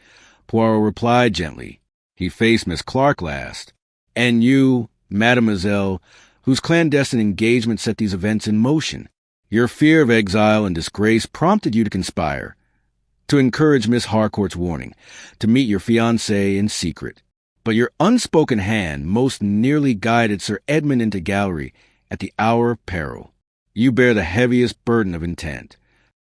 Poirot replied gently. He faced Miss Clark last. "And you, mademoiselle, whose clandestine engagement set these events in motion. Your fear of exile and disgrace prompted you to conspire, to encourage Miss Harcourt's warning, to meet your fiancé in secret. But your unspoken hand most nearly guided Sir Edmund into gallery at the hour of peril. You bear the heaviest burden of intent."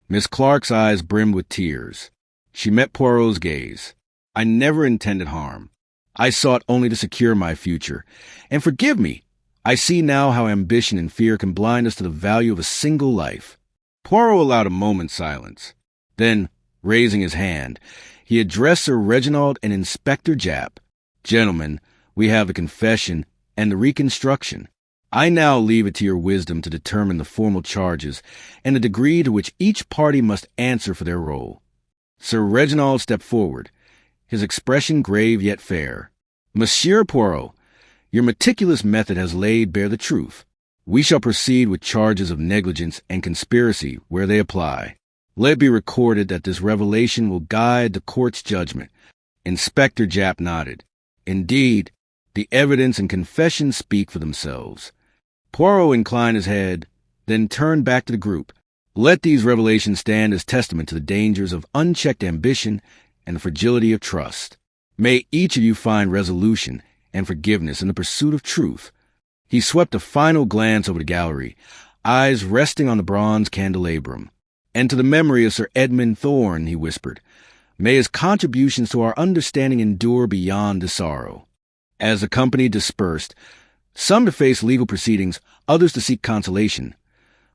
Miss Clark's eyes brimmed with tears. She met Poirot's gaze. "I never intended harm. I sought only to secure my future. And forgive me, I see now how ambition and fear can blind us to the value of a single life." Poirot allowed a moment's silence. Then, raising his hand, he addressed Sir Reginald and Inspector Japp. "Gentlemen, we have the confession and the reconstruction. I now leave it to your wisdom to determine the formal charges and the degree to which each party must answer for their role." Sir Reginald stepped forward, his expression grave yet fair. "Monsieur Poirot, your meticulous method has laid bare the truth. We shall proceed with charges of negligence and conspiracy where they apply. Let it be recorded that this revelation will guide the court's judgment." Inspector Japp nodded. "Indeed, the evidence and confession speak for themselves." Poirot inclined his head, then turned back to the group. "Let these revelations stand as testament to the dangers of unchecked ambition and the fragility of trust. May each of you find resolution and forgiveness in the pursuit of truth." He swept a final glance over the gallery, eyes resting on the bronze candelabrum. "And to the memory of Sir Edmund Thorne," he whispered, "may his contributions to our understanding endure beyond this sorrow." As the company dispersed, some to face legal proceedings, others to seek consolation,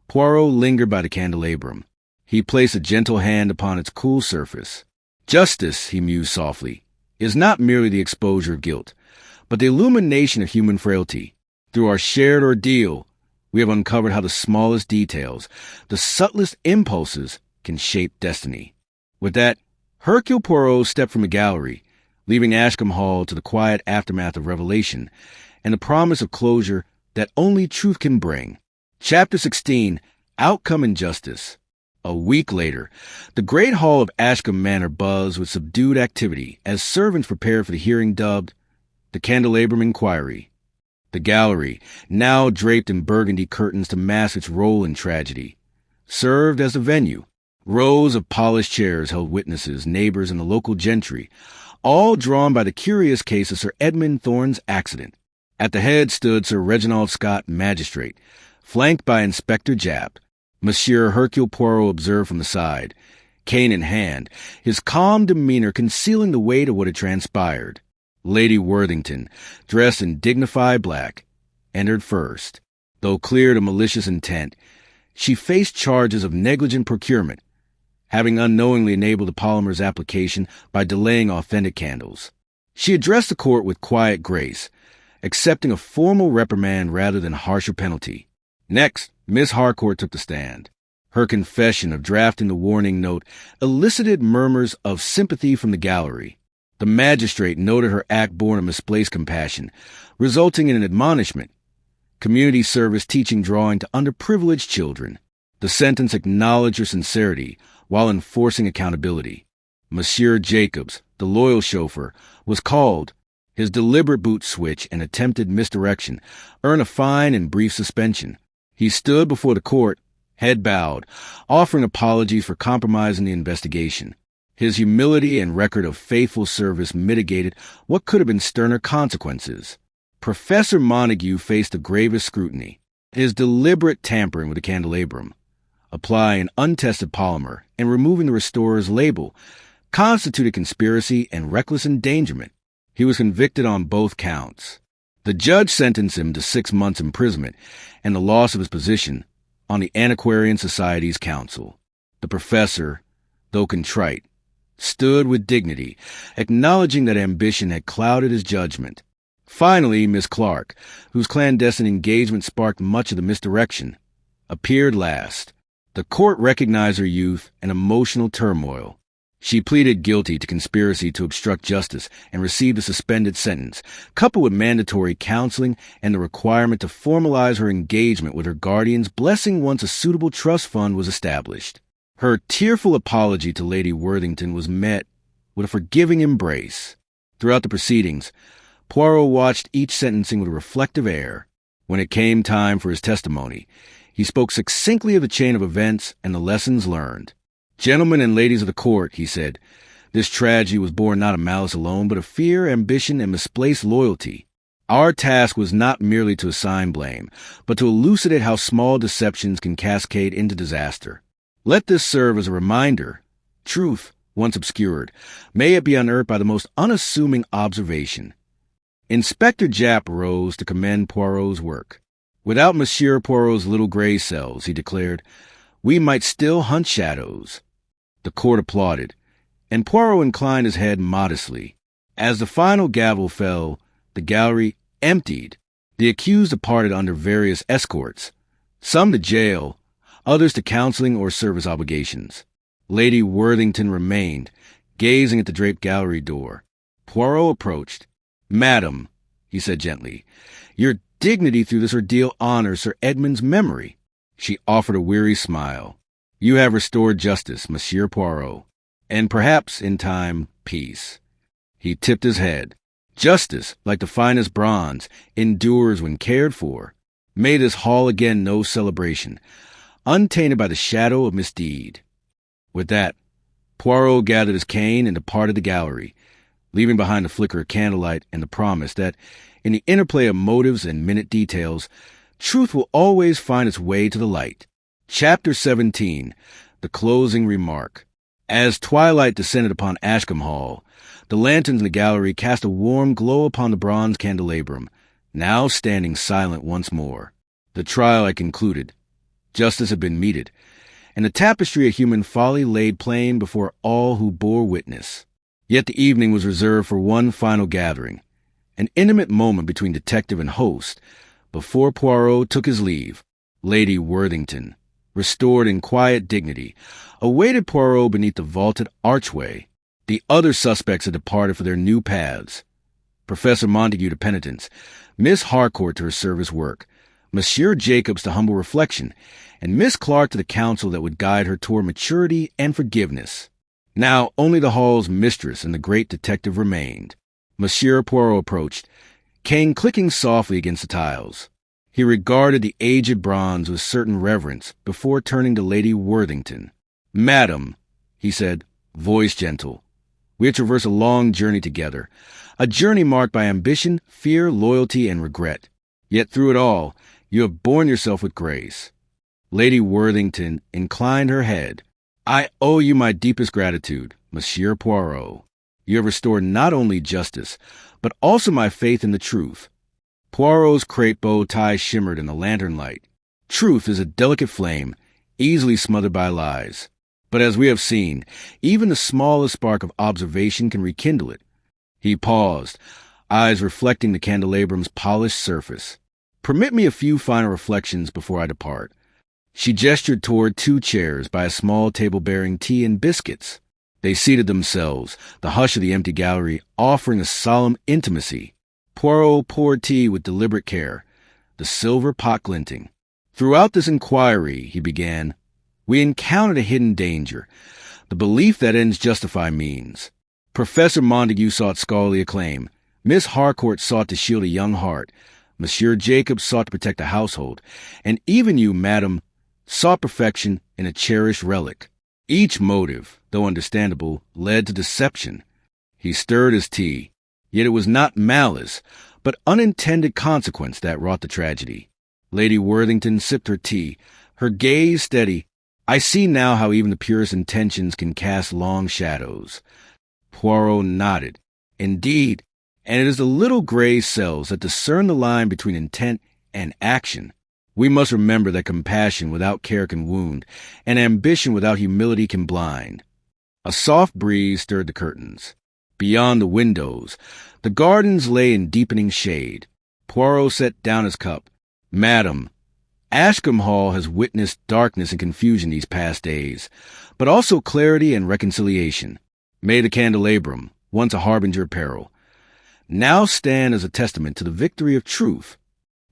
Poirot lingered by the candelabrum. He placed a gentle hand upon its cool surface. "Justice," he mused softly, "is not merely the exposure of guilt, but the illumination of human frailty. Through our shared ordeal, we have uncovered how the smallest details, the subtlest impulses, can shape destiny." With that, Hercule Poirot stepped from the gallery, leaving Ashcombe Hall to the quiet aftermath of revelation and the promise of closure that only truth can bring. Chapter 16, Outcome and Justice. A week later, the great hall of Ashcombe Manor buzzed with subdued activity as servants prepared for the hearing dubbed the Candelabrum Inquiry. The gallery, now draped in burgundy curtains to mask its role in tragedy, served as the venue. Rows of polished chairs held witnesses, neighbors, and the local gentry, all drawn by the curious case of Sir Edmund Thorne's accident. At the head stood Sir Reginald Scott, magistrate, flanked by Inspector Japp. Monsieur Hercule Poirot observed from the side, cane in hand, his calm demeanor concealing the weight of what had transpired. Lady Worthington, dressed in dignified black, entered first. Though cleared of malicious intent, she faced charges of negligent procurement, having unknowingly enabled the polymer's application by delaying authentic candles. She addressed the court with quiet grace, accepting a formal reprimand rather than harsher penalty. Next, Miss Harcourt took the stand. Her confession of drafting the warning note elicited murmurs of sympathy from the gallery. The magistrate noted her act born of misplaced compassion, resulting in an admonishment. Community service teaching drawing to underprivileged children. The sentence acknowledged her sincerity while enforcing accountability. Monsieur Jacobs, the loyal chauffeur, was called. His deliberate boot switch and attempted misdirection earned a fine and brief suspension. He stood before the court, head bowed, offering apologies for compromising the investigation. His humility and record of faithful service mitigated what could have been sterner consequences. Professor Montague faced the gravest scrutiny. His deliberate tampering with the candelabrum, applying untested polymer, and removing the restorer's label constituted conspiracy and reckless endangerment. He was convicted on both counts. The judge sentenced him to 6 months' imprisonment and the loss of his position on the Antiquarian Society's council. The professor, though contrite, stood with dignity, acknowledging that ambition had clouded his judgment. Finally, Miss Clark, whose clandestine engagement sparked much of the misdirection, appeared last. The court recognized her youth and emotional turmoil. She pleaded guilty to conspiracy to obstruct justice and received a suspended sentence, coupled with mandatory counseling and the requirement to formalize her engagement with her guardian's blessing once a suitable trust fund was established. Her tearful apology to Lady Worthington was met with a forgiving embrace. Throughout the proceedings, Poirot watched each sentencing with a reflective air. When it came time for his testimony, he spoke succinctly of the chain of events and the lessons learned. "Gentlemen and ladies of the court," he said, "this tragedy was born not of malice alone, but of fear, ambition, and misplaced loyalty. Our task was not merely to assign blame, but to elucidate how small deceptions can cascade into disaster. Let this serve as a reminder. Truth, once obscured, may it be unearthed by the most unassuming observation." Inspector Japp rose to commend Poirot's work. "Without Monsieur Poirot's little gray cells," he declared, "we might still hunt shadows." The court applauded, and Poirot inclined his head modestly. As the final gavel fell, the gallery emptied. The accused departed under various escorts, some to jail, others to counseling or service obligations. Lady Worthington remained, gazing at the draped gallery door. Poirot approached. "Madam," he said gently, "your dignity through this ordeal honors Sir Edmund's memory." She offered a weary smile. "You have restored justice, Monsieur Poirot, and perhaps, in time, peace." He tipped his head. "Justice, like the finest bronze, endures when cared for. May this hall again know celebration, untainted by the shadow of misdeed." With that, Poirot gathered his cane and departed the gallery, leaving behind the flicker of candlelight and the promise that, in the interplay of motives and minute details, truth will always find its way to the light. Chapter 17. The Closing Remark. As twilight descended upon Ashcombe Hall, the lanterns in the gallery cast a warm glow upon the bronze candelabrum, now standing silent once more. The trial had concluded. Justice had been meted, and the tapestry of human folly laid plain before all who bore witness. Yet the evening was reserved for one final gathering, an intimate moment between detective and host, before Poirot took his leave. Lady Worthington, restored in quiet dignity, awaited Poirot beneath the vaulted archway. The other suspects had departed for their new paths. Professor Montague to penitence, Miss Harcourt to her service work, Monsieur Jacobs to humble reflection, and Miss Clark to the counsel that would guide her toward maturity and forgiveness. Now only the hall's mistress and the great detective remained. Monsieur Poirot approached, cane clicking softly against the tiles. He regarded the aged bronze with certain reverence before turning to Lady Worthington. "Madam," he said, voice gentle. We had traversed a long journey together, a journey marked by ambition, fear, loyalty, and regret. Yet through it all, you have borne yourself with grace. Lady Worthington inclined her head. "I owe you my deepest gratitude, Monsieur Poirot. You have restored not only justice, but also my faith in the truth." Poirot's crape bow tie shimmered in the lantern light. Truth is a delicate flame, easily smothered by lies. But as we have seen, even the smallest spark of observation can rekindle it. He paused, eyes reflecting the candelabram's polished surface. "Permit me a few final reflections before I depart." She gestured toward 2 chairs by a small table bearing tea and biscuits. They seated themselves, the hush of the empty gallery offering a solemn intimacy. Poirot poured tea with deliberate care, the silver pot glinting. "Throughout this inquiry," he began, "we encountered a hidden danger, the belief that ends justify means. Professor Montague sought scholarly acclaim. Miss Harcourt sought to shield a young heart. Monsieur Jacobs sought to protect a household. And even you, madam, sought perfection in a cherished relic. Each motive, though understandable, led to deception." He stirred his tea. Yet it was not malice, but unintended consequence that wrought the tragedy. Lady Worthington sipped her tea, her gaze steady. "I see now how even the purest intentions can cast long shadows." Poirot nodded. "Indeed, and it is the little gray cells that discern the line between intent and action. We must remember that compassion without care can wound, and ambition without humility can blind." A soft breeze stirred the curtains. Beyond the windows, the gardens lay in deepening shade. Poirot set down his cup. "Madam, Ashcombe Hall has witnessed darkness and confusion these past days, but also clarity and reconciliation. May the candelabrum, once a harbinger of peril, now stand as a testament to the victory of truth."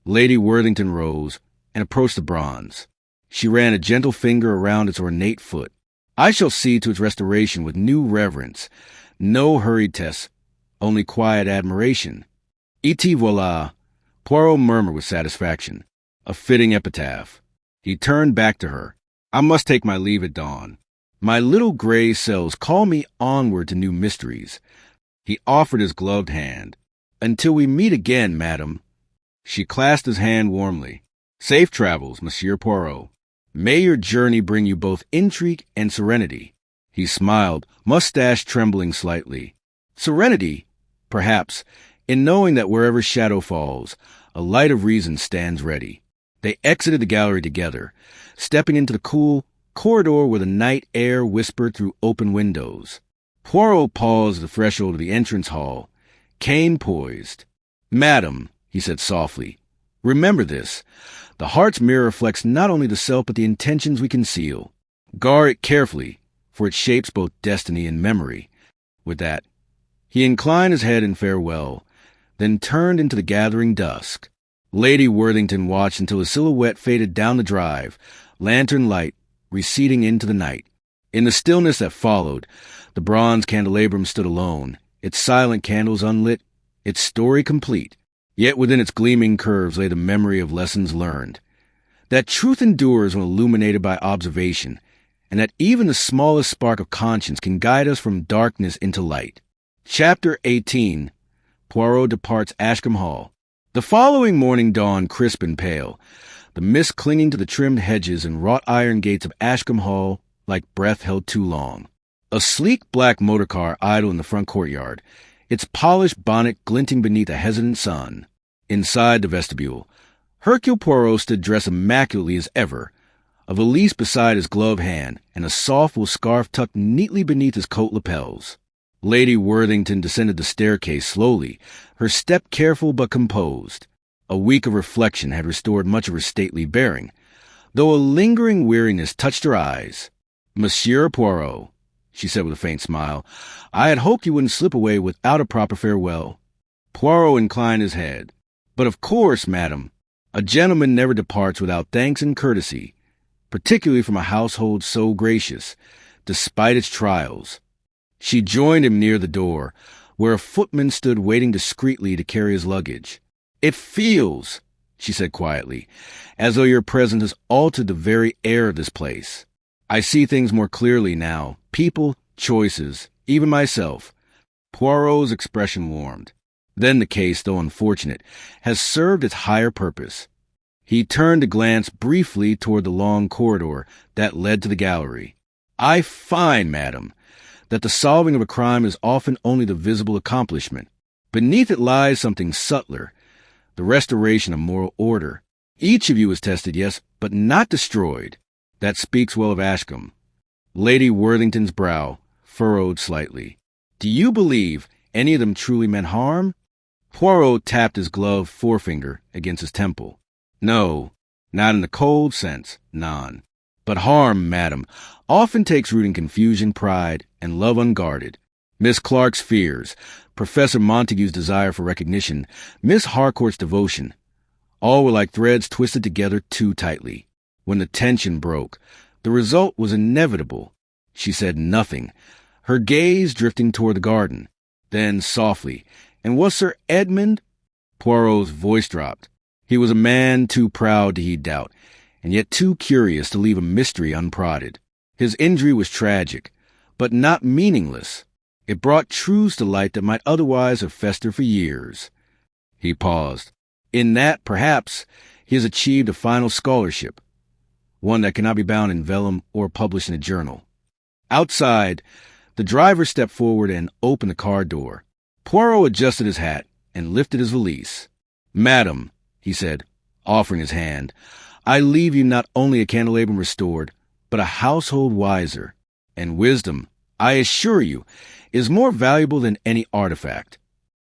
Lady Worthington rose and approached the bronze. She ran a gentle finger around its ornate foot. "I shall see to its restoration with new reverence. No hurried tests, only quiet admiration." "Et voilà," Poirot murmured with satisfaction. "A fitting epitaph." He turned back to her. "I must take my leave at dawn. My little gray cells call me onward to new mysteries." He offered his gloved hand. "Until we meet again, madam." She clasped his hand warmly. "Safe travels, Monsieur Poirot. May your journey bring you both intrigue and serenity." He smiled, mustache trembling slightly. "Serenity, perhaps, in knowing that wherever shadow falls, a light of reason stands ready." They exited the gallery together, stepping into the cool corridor where the night air whispered through open windows. Poirot paused at the threshold of the entrance hall, cane poised. "Madam," he said softly, "remember this. The heart's mirror reflects not only the self but the intentions we conceal. Guard it carefully, for it shapes both destiny and memory." With that, he inclined his head in farewell, then turned into the gathering dusk. Lady Worthington watched until his silhouette faded down the drive, lantern light receding into the night. In the stillness that followed, the bronze candelabrum stood alone, its silent candles unlit, its story complete. Yet within its gleaming curves lay the memory of lessons learned. That truth endures when illuminated by observation, and that even the smallest spark of conscience can guide us from darkness into light. Chapter 18. Poirot departs Ashcombe Hall. The following morning dawned crisp and pale, the mist clinging to the trimmed hedges and wrought iron gates of Ashcombe Hall like breath held too long. A sleek black motor car idled in the front courtyard, its polished bonnet glinting beneath a hesitant sun. Inside the vestibule, Hercule Poirot stood dressed immaculately as ever, a valise beside his gloved hand, and a soft wool scarf tucked neatly beneath his coat lapels. Lady Worthington descended the staircase slowly, her step careful but composed. A week of reflection had restored much of her stately bearing, though a lingering weariness touched her eyes. "Monsieur Poirot," she said with a faint smile, "I had hoped you wouldn't slip away without a proper farewell." Poirot inclined his head. "But of course, madam, a gentleman never departs without thanks and courtesy, particularly from a household so gracious, despite its trials." She joined him near the door, where a footman stood waiting discreetly to carry his luggage. "It feels," she said quietly, "as though your presence has altered the very air of this place." I see things more clearly now. People, choices, even myself. Poirot's expression warmed. Then the case, though unfortunate, has served its higher purpose. He turned to glance briefly toward the long corridor that led to the gallery. I find, madam, that the solving of a crime is often only the visible accomplishment. Beneath it lies something subtler, the restoration of moral order. Each of you is tested, yes, but not destroyed. That speaks well of Ashcombe. Lady Worthington's brow furrowed slightly. Do you believe any of them truly meant harm? Poirot tapped his gloved forefinger against his temple. No, not in the cold sense, none. But harm, madam, often takes root in confusion, pride, and love unguarded. Miss Clark's fears, Professor Montague's desire for recognition, Miss Harcourt's devotion, all were like threads twisted together too tightly. When the tension broke, the result was inevitable. She said nothing, her gaze drifting toward the garden. Then, softly, "And was Sir Edmund?" Poirot's voice dropped. He was a man too proud to heed doubt, and yet too curious to leave a mystery unprodded. His injury was tragic, but not meaningless. It brought truths to light that might otherwise have festered for years. He paused. In that, perhaps, he has achieved a final scholarship, one that cannot be bound in vellum or published in a journal. Outside, the driver stepped forward and opened the car door. Poirot adjusted his hat and lifted his valise. "Madam," he said, offering his hand, "I leave you not only a candelabrum restored, but a household wiser. And wisdom, I assure you, is more valuable than any artifact."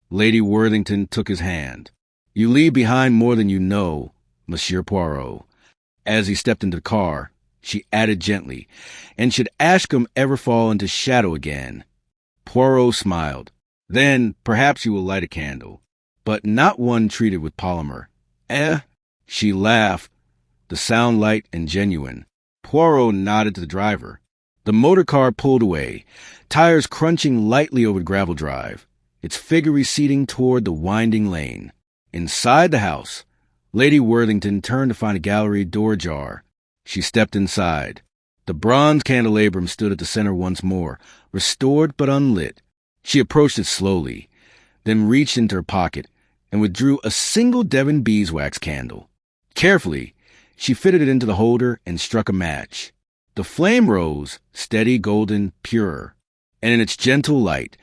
Lady Worthington took his hand. "You leave behind more than you know, Monsieur Poirot." As he stepped into the car, she added gently, "And should Ashcombe ever fall into shadow again?" Poirot smiled. "Then perhaps you will light a candle, but not one treated with polymer." "Eh?" She laughed, the sound light and genuine. Poirot nodded to the driver. The motor car pulled away, tires crunching lightly over the gravel drive, its figure receding toward the winding lane. Inside the house, Lady Worthington turned to find a gallery door ajar. She stepped inside. The bronze candelabrum stood at the center once more, restored but unlit. She approached it slowly, then reached into her pocket and withdrew a single Devon beeswax candle. Carefully, she fitted it into the holder and struck a match. The flame rose, steady, golden, pure, and in its gentle light,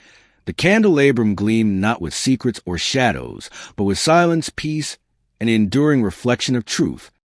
the candelabrum gleamed not with secrets or shadows, but with silence, peace, and the enduring reflection of truth.